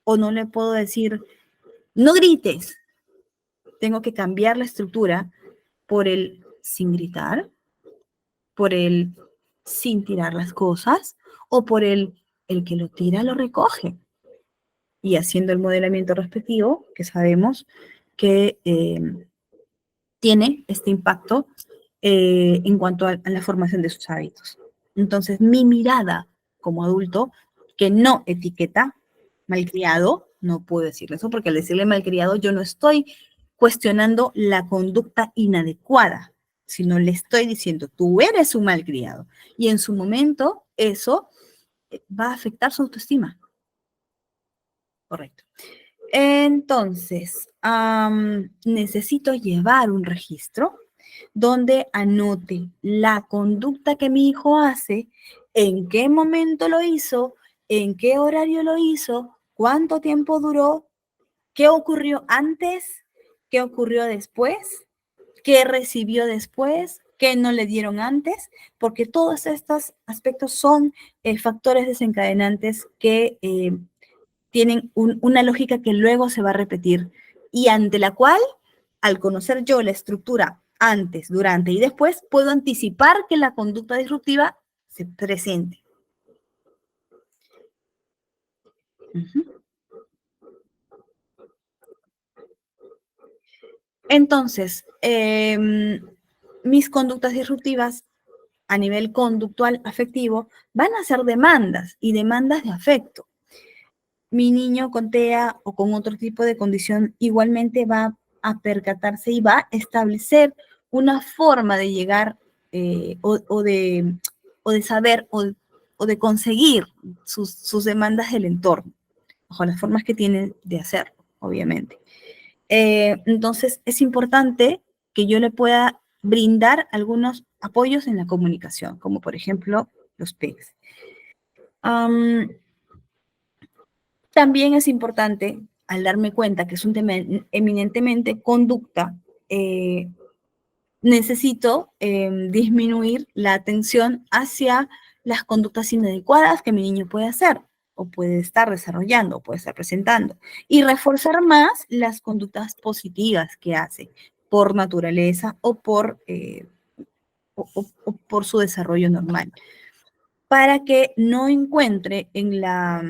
o no le puedo decir, no grites. Tengo que cambiar la estructura por el sin gritar, por el sin tirar las cosas, o por el que lo tira lo recoge. Y haciendo el modelamiento respectivo, que sabemos que tiene este impacto en cuanto a la formación de sus hábitos. Entonces, mi mirada como adulto, que no etiqueta malcriado, no puedo decirle eso, porque al decirle malcriado yo no estoy cuestionando la conducta inadecuada, sino le estoy diciendo, tú eres un malcriado. Y en su momento, eso va a afectar su autoestima. Correcto. Entonces, necesito llevar un registro donde anote la conducta que mi hijo hace, en qué momento lo hizo, en qué horario lo hizo, cuánto tiempo duró, qué ocurrió antes, qué ocurrió después, qué recibió después, qué no le dieron antes, porque todos estos aspectos son factores desencadenantes que tienen una lógica que luego se va a repetir y ante la cual, al conocer yo la estructura antes, durante y después, puedo anticipar que la conducta disruptiva se presente. Entonces, mis conductas disruptivas a nivel conductual afectivo van a ser demandas y demandas de afecto. Mi niño con TEA o con otro tipo de condición igualmente va a percatarse y va a establecer una forma de llegar o de saber o de conseguir sus demandas del entorno, bajo las formas que tiene de hacerlo, obviamente. Entonces, es importante que yo le pueda brindar algunos apoyos en la comunicación, como por ejemplo los PECs. También es importante, al darme cuenta que es un tema eminentemente conducta, necesito disminuir la atención hacia las conductas inadecuadas que mi niño puede hacer, o puede estar desarrollando, o puede estar presentando, y reforzar más las conductas positivas que hace por naturaleza o por su desarrollo normal, para que no encuentre en la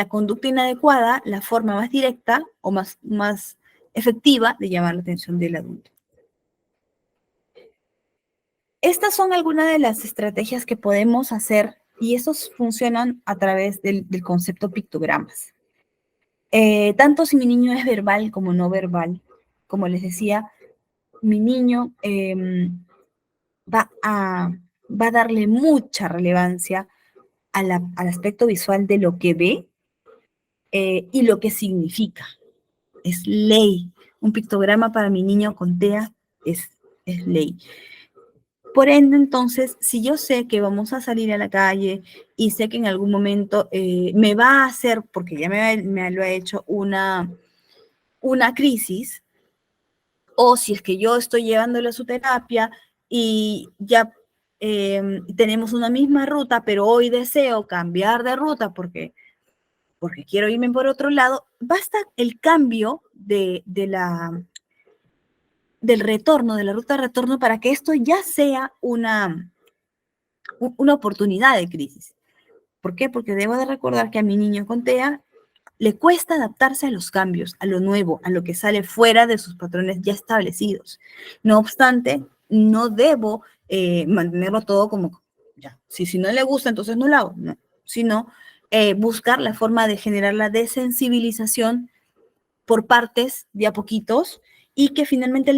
conducta inadecuada la forma más directa o más efectiva de llamar la atención del adulto. Estas son algunas de las estrategias que podemos hacer y estos funcionan a través del concepto pictogramas. Tanto si mi niño es verbal como no verbal, como les decía, mi niño va a darle mucha relevancia al aspecto visual de lo que ve y lo que significa. Es ley. Un pictograma para mi niño con TEA es ley. Por ende, entonces, si yo sé que vamos a salir a la calle y sé que en algún momento me va a hacer, porque ya me lo ha hecho, una crisis, o si es que yo estoy llevándole a su terapia y ya tenemos una misma ruta, pero hoy deseo cambiar de ruta porque quiero irme por otro lado, basta el cambio del retorno, de la ruta de retorno, para que esto ya sea una oportunidad de crisis. ¿Por qué? Porque debo de recordar que a mi niño con TEA le cuesta adaptarse a los cambios, a lo nuevo, a lo que sale fuera de sus patrones ya establecidos. No obstante, no debo mantenerlo todo como, ya, si no le gusta, entonces no lo hago, no, sino buscar la forma de generar la desensibilización por partes, de a poquitos, y que finalmente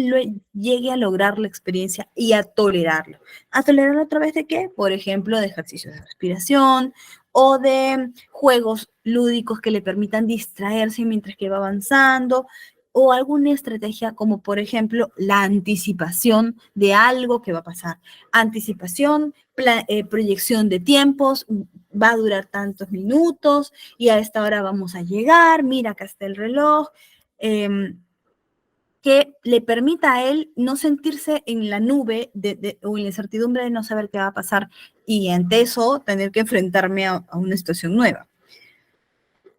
llegue a lograr la experiencia y a tolerarlo. ¿A tolerarlo a través de qué? Por ejemplo, de ejercicios de respiración o de juegos lúdicos que le permitan distraerse mientras que va avanzando, o alguna estrategia como por ejemplo la anticipación de algo que va a pasar. Anticipación, proyección de tiempos, va a durar tantos minutos y a esta hora vamos a llegar, mira acá está el reloj, que le permita a él no sentirse en la nube o en la incertidumbre de no saber qué va a pasar y ante eso tener que enfrentarme a una situación nueva.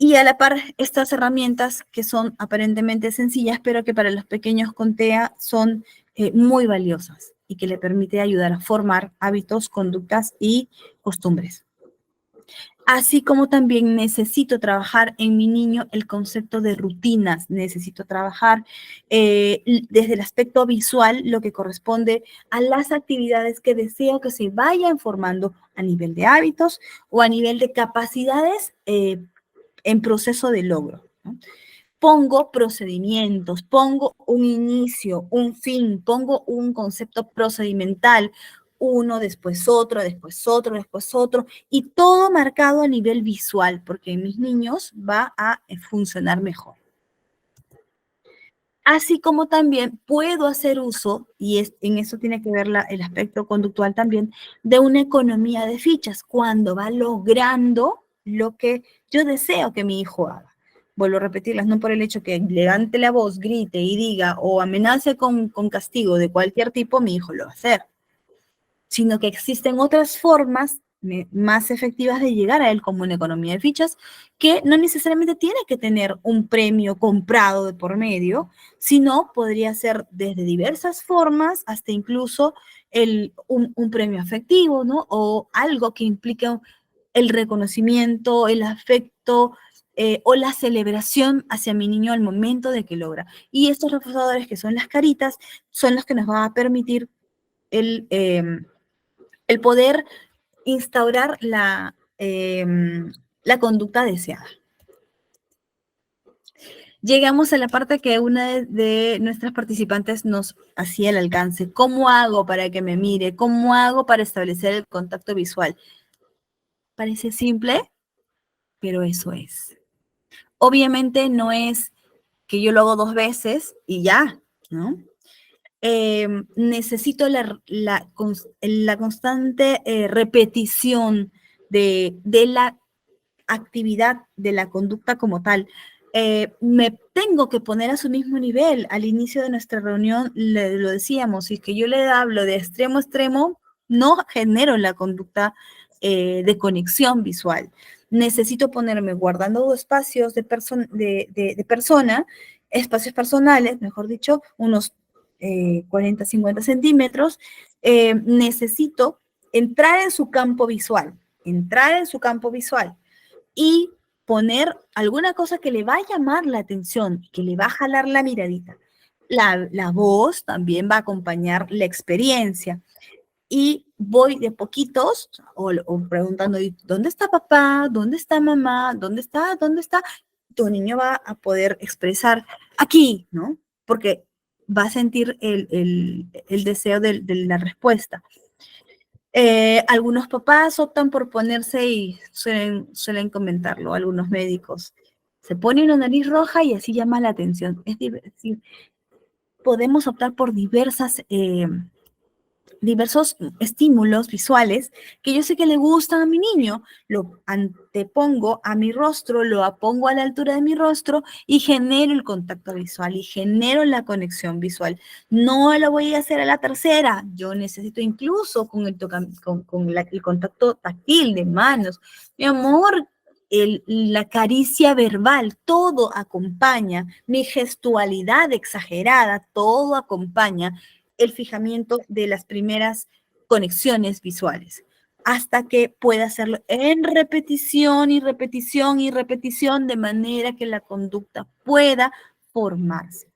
Y a la par, estas herramientas que son aparentemente sencillas, pero que para los pequeños con TEA son muy valiosas y que le permite ayudar a formar hábitos, conductas y costumbres. Así como también necesito trabajar en mi niño el concepto de rutinas, necesito trabajar desde el aspecto visual lo que corresponde a las actividades que deseo que se vayan formando a nivel de hábitos o a nivel de capacidades en proceso de logro, ¿no? Pongo procedimientos, pongo un inicio, un fin, pongo un concepto procedimental, uno, después otro, después otro, después otro, y todo marcado a nivel visual, porque en mis niños va a funcionar mejor. Así como también puedo hacer uso, y en eso tiene que ver el aspecto conductual también, de una economía de fichas, cuando va logrando lo que yo deseo que mi hijo haga. Vuelvo a repetirlas, no por el hecho que levante la voz, grite y diga o amenace con castigo de cualquier tipo, mi hijo lo va a hacer, sino que existen otras formas más efectivas de llegar a él, como una economía de fichas, que no necesariamente tiene que tener un premio comprado de por medio, sino podría ser desde diversas formas hasta incluso un premio afectivo, ¿no? O algo que implique el reconocimiento, el afecto o la celebración hacia mi niño al momento de que logra. Y estos reforzadores, que son las caritas, son los que nos van a permitir el poder instaurar la conducta deseada. Llegamos a la parte que una de nuestras participantes nos hacía el alcance. ¿Cómo hago para que me mire? ¿Cómo hago para establecer el contacto visual? Parece simple, pero eso es. Obviamente no es que yo lo hago 2 veces y ya, ¿no? Necesito la constante repetición de la actividad, de la conducta como tal. Me tengo que poner a su mismo nivel. Al inicio de nuestra reunión lo decíamos, si es que yo le hablo de extremo a extremo, no genero la conducta de conexión visual. Necesito ponerme guardando espacios de persona, espacios personales, mejor dicho, unos 40, 50 centímetros. Necesito entrar en su campo visual, y poner alguna cosa que le va a llamar la atención, que le va a jalar la miradita. La voz también va a acompañar la experiencia. Y voy de poquitos, o preguntando, ¿dónde está papá? ¿Dónde está mamá? ¿Dónde está? ¿Dónde está? Tu niño va a poder expresar aquí, ¿no? Porque va a sentir el deseo de la respuesta. Algunos papás optan por ponerse, y suelen comentarlo algunos médicos, se pone una nariz roja y así llama la atención. Es decir, podemos optar por diversos estímulos visuales que yo sé que le gustan a mi niño, lo antepongo a mi rostro, lo apongo a la altura de mi rostro y genero el contacto visual y genero la conexión visual. No lo voy a hacer a la tercera, yo necesito incluso con el contacto táctil de manos. Mi amor, la caricia verbal, todo acompaña, mi gestualidad exagerada, todo acompaña el fijamiento de las primeras conexiones visuales, hasta que pueda hacerlo en repetición y repetición y repetición, de manera que la conducta pueda formarse.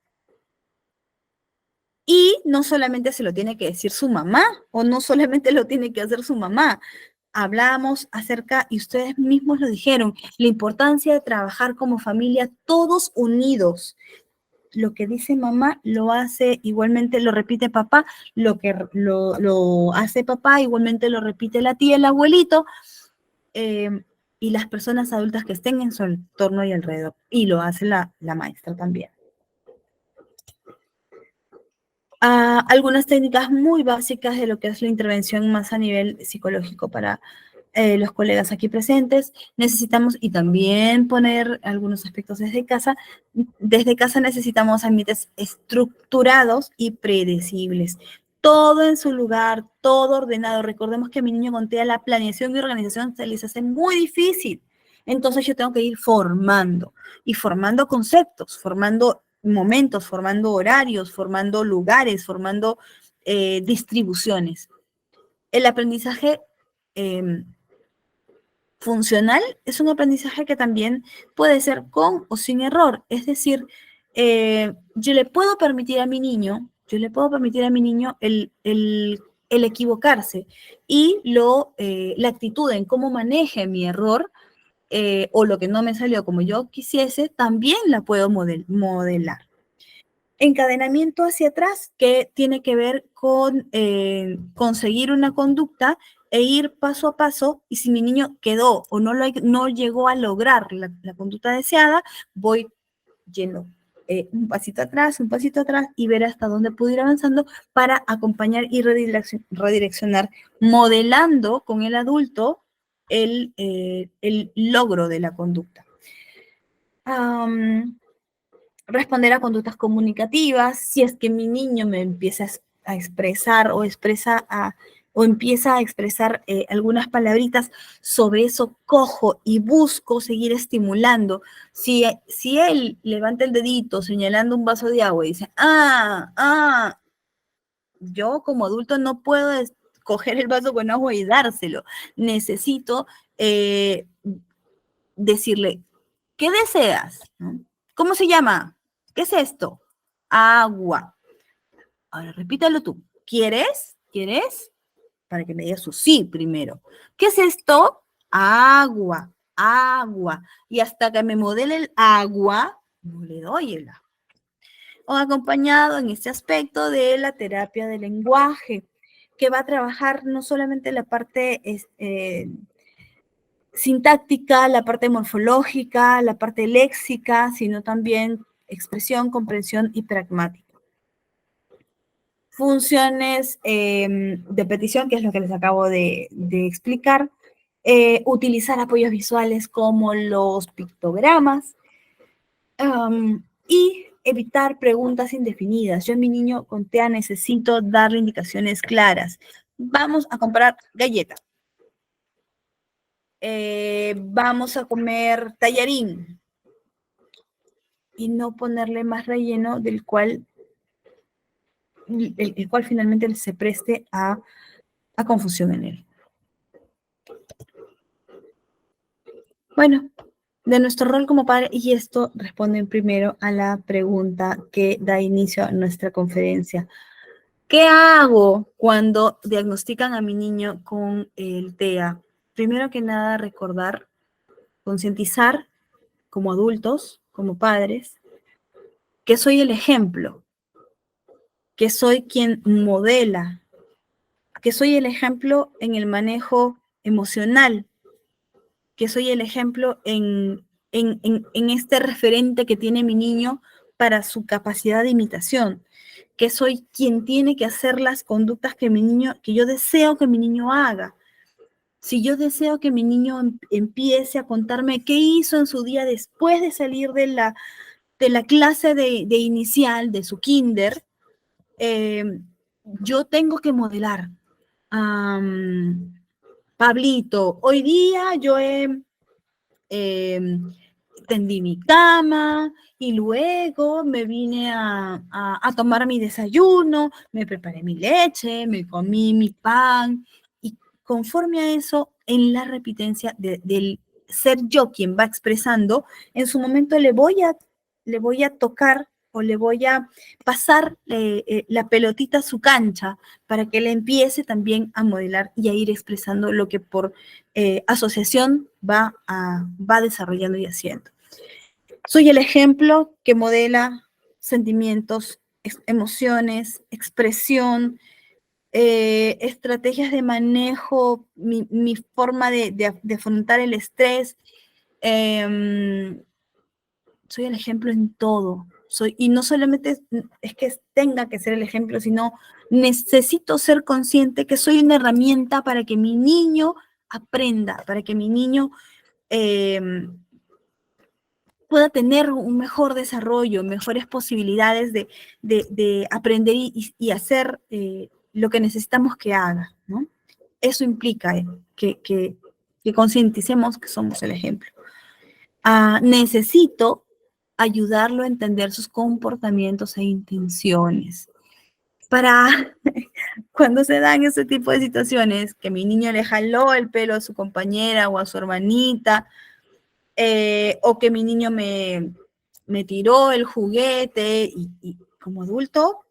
Y no solamente se lo tiene que decir su mamá, o no solamente lo tiene que hacer su mamá. Hablamos acerca, y ustedes mismos lo dijeron, la importancia de trabajar como familia todos unidos. Lo que dice mamá lo hace igualmente, lo repite papá, lo que lo hace papá igualmente lo repite la tía, el abuelito, y las personas adultas que estén en su entorno y alrededor, y lo hace la maestra también. algunas técnicas muy básicas de lo que es la intervención más a nivel psicológico para los colegas aquí presentes. Necesitamos, y también poner algunos aspectos desde casa necesitamos ambientes estructurados y predecibles. Todo en su lugar, todo ordenado. Recordemos que a mi niño con TEA la planeación y organización se les hace muy difícil. Entonces yo tengo que ir formando, y formando conceptos, formando momentos, formando horarios, formando lugares, formando distribuciones. El aprendizaje funcional es un aprendizaje que también puede ser con o sin error. Es decir, yo le puedo permitir a mi niño, el equivocarse y la actitud en cómo maneje mi error o lo que no me salió como yo quisiese, también la puedo modelar. Encadenamiento hacia atrás, que tiene que ver con conseguir una conducta e ir paso a paso, y si mi niño quedó o no llegó a lograr la conducta deseada, voy yendo un pasito atrás, y ver hasta dónde puedo ir avanzando para acompañar y redireccionar, modelando con el adulto el logro de la conducta. Responder a conductas comunicativas, si es que mi niño me empieza a expresar o empieza a expresar algunas palabritas, sobre eso cojo y busco seguir estimulando. Si él levanta el dedito señalando un vaso de agua y dice, yo como adulto no puedo coger el vaso con agua y dárselo. Necesito decirle, ¿qué deseas? ¿No? ¿Cómo se llama? ¿Qué es esto? Agua. Ahora repítalo tú. ¿Quieres? ¿Quieres? Para que me digas su sí primero. ¿Qué es esto? Agua. Agua. Y hasta que me modele el agua, no le doy el agua. O acompañado en este aspecto de la terapia del lenguaje, que va a trabajar no solamente la parte sintáctica, la parte morfológica, la parte léxica, sino también expresión, comprensión y pragmática. Funciones de petición, que es lo que les acabo de explicar. Utilizar apoyos visuales como los pictogramas y evitar preguntas indefinidas. Yo a mi niño con TEA necesito darle indicaciones claras. Vamos a comprar galleta. Vamos a comer tallarín y no ponerle más relleno del cual el cual finalmente se preste a confusión en él. Bueno, de nuestro rol como padre, y esto responde primero a la pregunta que da inicio a nuestra conferencia. ¿Qué hago cuando diagnostican a mi niño con el TEA? Primero que nada, recordar, concientizar como adultos, como padres, que soy el ejemplo, que soy quien modela, que soy el ejemplo en el manejo emocional, que soy el ejemplo en este referente que tiene mi niño para su capacidad de imitación, que soy quien tiene que hacer las conductas que yo deseo que mi niño haga. Si yo deseo que mi niño empiece a contarme qué hizo en su día después de salir de la clase de inicial, de su kinder, yo tengo que modelar. Pablito, hoy día yo tendí mi cama y luego me vine a tomar mi desayuno, me preparé mi leche, me comí mi pan, y conforme a eso, en la repitencia del ser yo quien va expresando, en su momento le voy a tocar o le voy a pasar la pelotita a su cancha para que él empiece también a modelar y a ir expresando lo que por asociación va desarrollando y haciendo. Soy el ejemplo que modela sentimientos, emociones, expresión, estrategias de manejo, mi forma de afrontar el estrés. Soy el ejemplo en todo. y no solamente es que tenga que ser el ejemplo, sino necesito ser consciente que soy una herramienta para que mi niño aprenda, para que mi niño pueda tener un mejor desarrollo, mejores posibilidades de aprender y hacer lo que necesitamos que haga, ¿no? Eso implica que concienticemos que somos el ejemplo. Necesito ayudarlo a entender sus comportamientos e intenciones. Para cuando se dan ese tipo de situaciones, que mi niño le jaló el pelo a su compañera o a su hermanita, o que mi niño me tiró el juguete, y como adulto,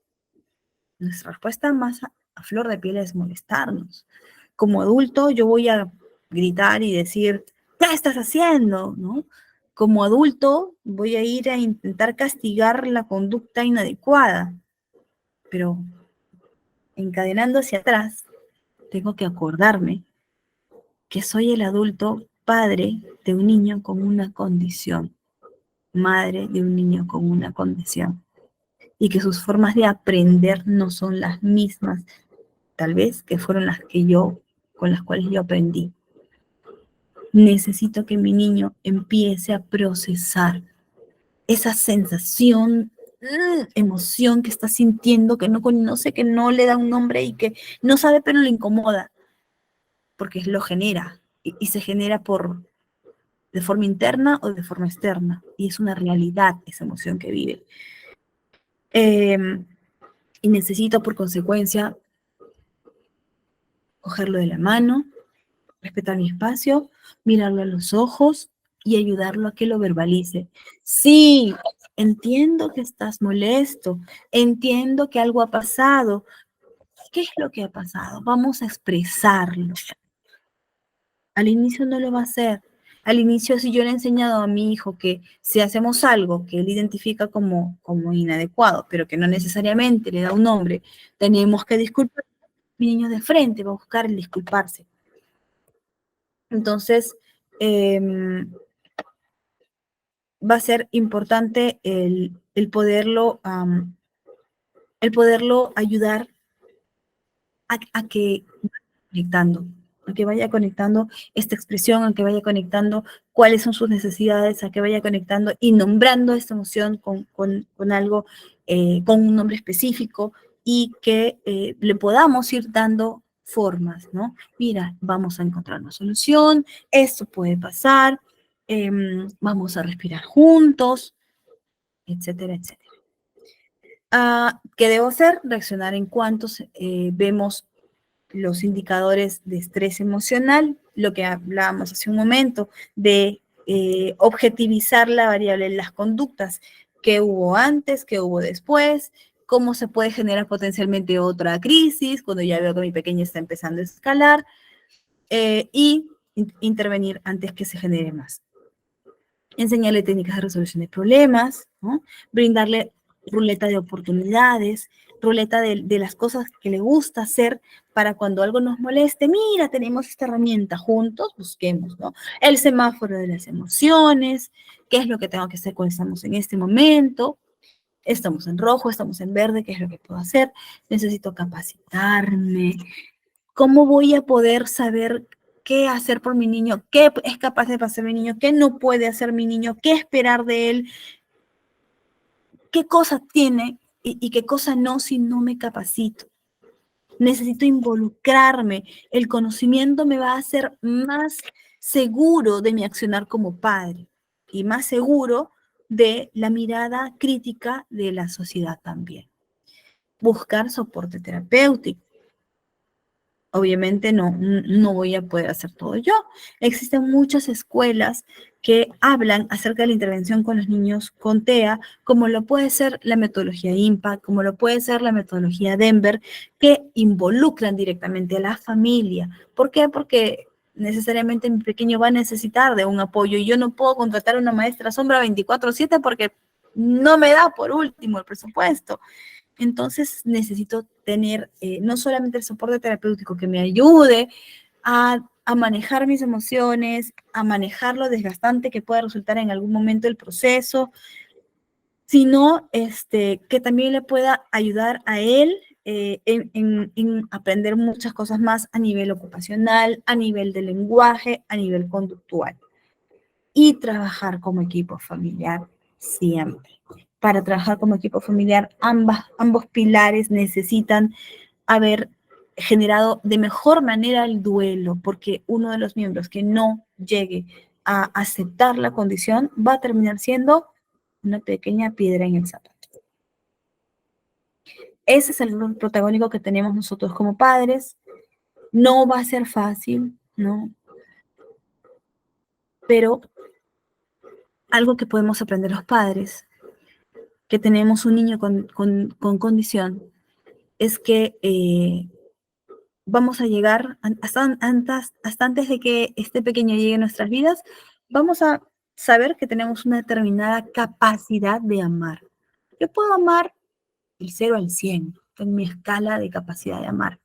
nuestra respuesta más a flor de piel es molestarnos. Como adulto, yo voy a gritar y decir, ¿qué estás haciendo? ¿No? Como adulto, voy a ir a intentar castigar la conducta inadecuada, pero encadenando hacia atrás, tengo que acordarme que soy el adulto padre de un niño con una condición, madre de un niño con una condición, y que sus formas de aprender no son las mismas, tal vez, que fueron con las cuales yo aprendí. Necesito que mi niño empiece a procesar esa sensación, emoción que está sintiendo, que no conoce, que no le da un nombre y que no sabe, pero le incomoda, porque lo genera, y se genera de forma interna o de forma externa, y es una realidad esa emoción que vive. Y necesito, por consecuencia, cogerlo de la mano, respetar mi espacio, mirarlo a los ojos y ayudarlo a que lo verbalice. Sí, entiendo que estás molesto, entiendo que algo ha pasado. ¿Qué es lo que ha pasado? Vamos a expresarlo. Al inicio no lo va a hacer. Al inicio, si yo le he enseñado a mi hijo que si hacemos algo que él identifica como inadecuado, pero que no necesariamente le da un nombre, tenemos que disculpar, mi niño de frente va a buscar el disculparse. Entonces, va a ser importante el poderlo ayudar a que vaya conectando esta expresión, a que vaya conectando cuáles son sus necesidades, a que vaya conectando y nombrando esta emoción con algo, con un nombre específico, y que le podamos ir dando formas, ¿no? Mira, vamos a encontrar una solución, esto puede pasar, vamos a respirar juntos, etcétera, etcétera. ¿Qué debo hacer? Reaccionar en cuanto vemos los indicadores de estrés emocional, lo que hablábamos hace un momento, de objetivizar la variable en las conductas, qué hubo antes, qué hubo después, cómo se puede generar potencialmente otra crisis, cuando ya veo que mi pequeña está empezando a escalar, y intervenir antes que se genere más. Enseñarle técnicas de resolución de problemas, ¿no? Brindarle ruleta de oportunidades, ruleta de las cosas que le gusta hacer para cuando algo nos moleste. Mira, tenemos esta herramienta, juntos busquemos, ¿no? El semáforo de las emociones, qué es lo que tengo que hacer cuando estamos en este momento, estamos en rojo, estamos en verde, qué es lo que puedo hacer, necesito capacitarme, ¿cómo voy a poder saber qué hacer por mi niño? ¿Qué es capaz de hacer mi niño? ¿Qué no puede hacer mi niño? ¿Qué esperar de él? ¿Qué cosa tiene y qué cosa no si no me capacito? Necesito involucrarme. El conocimiento me va a hacer más seguro de mi accionar como padre y más seguro de la mirada crítica de la sociedad también. Buscar soporte terapéutico. Obviamente no voy a poder hacer todo yo. Existen muchas escuelas que hablan acerca de la intervención con los niños con TEA, como lo puede ser la metodología IMPACT, como lo puede ser la metodología Denver, que involucran directamente a la familia. ¿Por qué? Porque necesariamente mi pequeño va a necesitar de un apoyo y yo no puedo contratar a una maestra sombra 24/7 porque no me da, por último, el presupuesto. Entonces necesito tener no solamente el soporte terapéutico que me ayude a manejar mis emociones, a manejar lo desgastante que pueda resultar en algún momento el proceso, sino que también le pueda ayudar a él en aprender muchas cosas más a nivel ocupacional, a nivel de lenguaje, a nivel conductual. Y trabajar como equipo familiar siempre. Para trabajar como equipo familiar, ambos pilares necesitan haber generado de mejor manera el duelo, porque uno de los miembros que no llegue a aceptar la condición va a terminar siendo una pequeña piedra en el zapato. Ese es el rol protagónico que tenemos nosotros como padres. No va a ser fácil, ¿no? Pero algo que podemos aprender los padres, que tenemos un niño con condición, es que vamos a llegar, hasta antes de que este pequeño llegue a nuestras vidas, vamos a saber que tenemos una determinada capacidad de amar. Yo puedo amar del 0 al 100 en mi escala de capacidad de amar.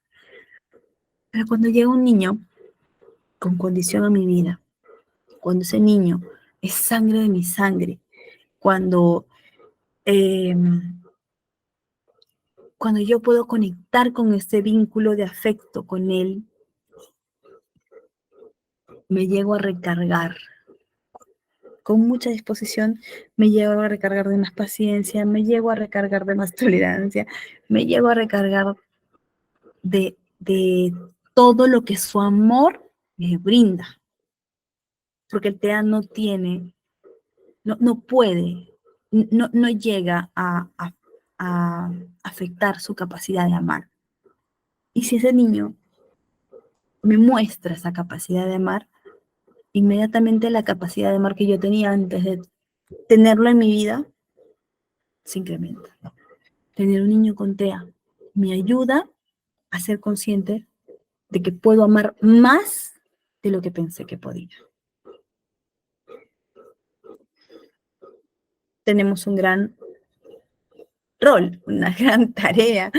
Pero cuando llega un niño con condición a mi vida, cuando ese niño es sangre de mi sangre, cuando yo puedo conectar con este vínculo de afecto con él, me llego a recargar. Con mucha disposición me llego a recargar de más paciencia, me llego a recargar de más tolerancia, me llego a recargar de todo lo que su amor me brinda. Porque el TEA no tiene, no puede, no llega a afectar su capacidad de amar. Y si ese niño me muestra esa capacidad de amar, inmediatamente la capacidad de amar que yo tenía antes de tenerlo en mi vida se incrementa. Tener un niño con TEA me ayuda a ser consciente de que puedo amar más de lo que pensé que podía. Tenemos un gran rol, una gran tarea.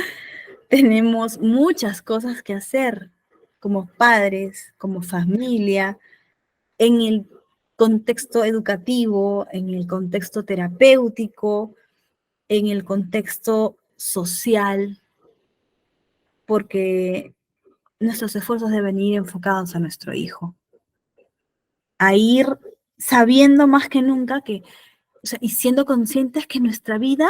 Tenemos muchas cosas que hacer como padres, como familia, en el contexto educativo, en el contexto terapéutico, en el contexto social, porque nuestros esfuerzos deben ir enfocados a nuestro hijo, a ir sabiendo más que nunca que, o sea, y siendo conscientes que nuestra vida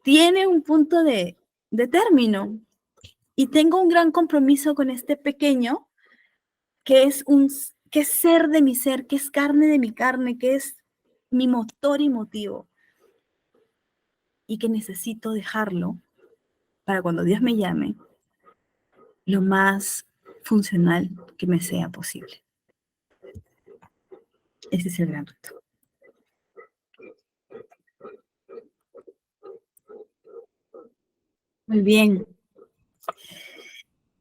tiene un punto de término. Y tengo un gran compromiso con este pequeño, que es ser de mi ser, que es carne de mi carne, que es mi motor y motivo. Y que necesito dejarlo para cuando Dios me llame, lo más funcional que me sea posible. Ese es el gran reto. Muy bien.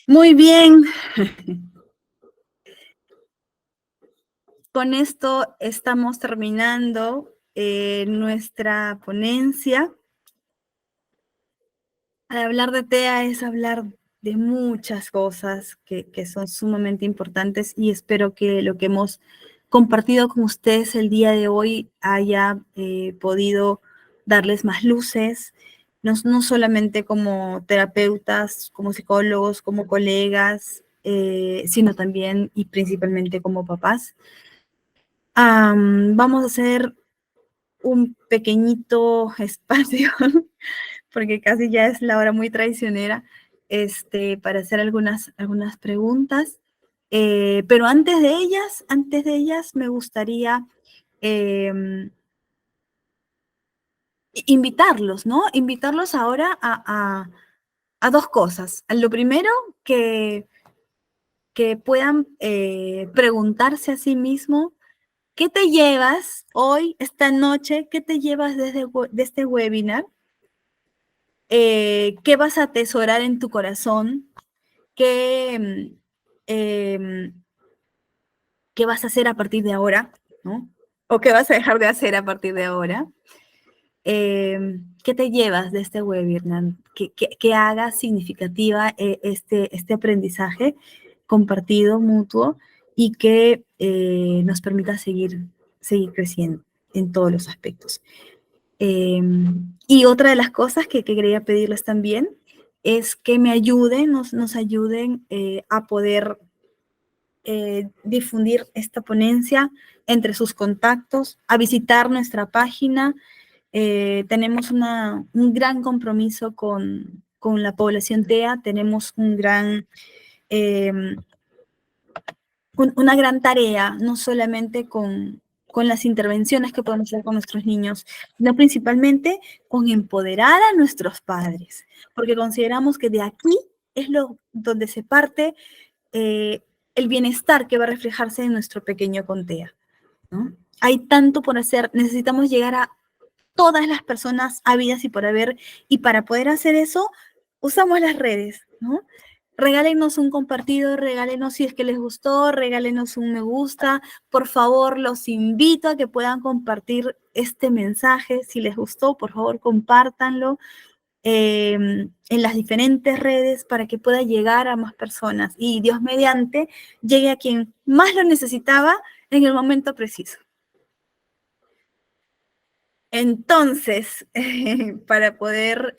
Muy bien. Con esto estamos terminando nuestra ponencia. Al hablar de TEA es hablar de muchas cosas que son sumamente importantes y espero que lo que hemos compartido con ustedes el día de hoy haya podido darles más luces, no solamente como terapeutas, como psicólogos, como colegas, sino también y principalmente como papás. Vamos a hacer un pequeñito espacio, porque casi ya es la hora muy traicionera, para hacer algunas preguntas. Pero antes de ellas me gustaría invitarlos, ¿no? Invitarlos ahora a dos cosas. Lo primero, que puedan preguntarse a sí mismo, ¿qué te llevas hoy, esta noche? ¿Qué te llevas de este webinar? ¿Qué vas a atesorar en tu corazón? ¿Qué vas a hacer a partir de ahora? ¿No? ¿O qué vas a dejar de hacer a partir de ahora? ¿Qué te llevas de este webinar? ¿Qué haga significativa este aprendizaje compartido, mutuo, y que nos permita seguir creciendo en todos los aspectos? Y otra de las cosas que quería pedirles también es que me ayuden, nos ayuden a poder difundir esta ponencia entre sus contactos, a visitar nuestra página. Tenemos un gran compromiso con la población TEA, tenemos una gran tarea, no solamente con las intervenciones que podemos hacer con nuestros niños, sino principalmente con empoderar a nuestros padres, porque consideramos que de aquí es donde se parte el bienestar que va a reflejarse en nuestro pequeño Contea, ¿no? Hay tanto por hacer, necesitamos llegar a todas las personas habidas y por haber, y para poder hacer eso, usamos las redes, ¿no? Regálenos un compartido, regálenos si es que les gustó, regálenos un me gusta. Por favor, los invito a que puedan compartir este mensaje. Si les gustó, por favor, compártanlo en las diferentes redes para que pueda llegar a más personas. Y Dios mediante, llegue a quien más lo necesitaba en el momento preciso. Entonces, para poder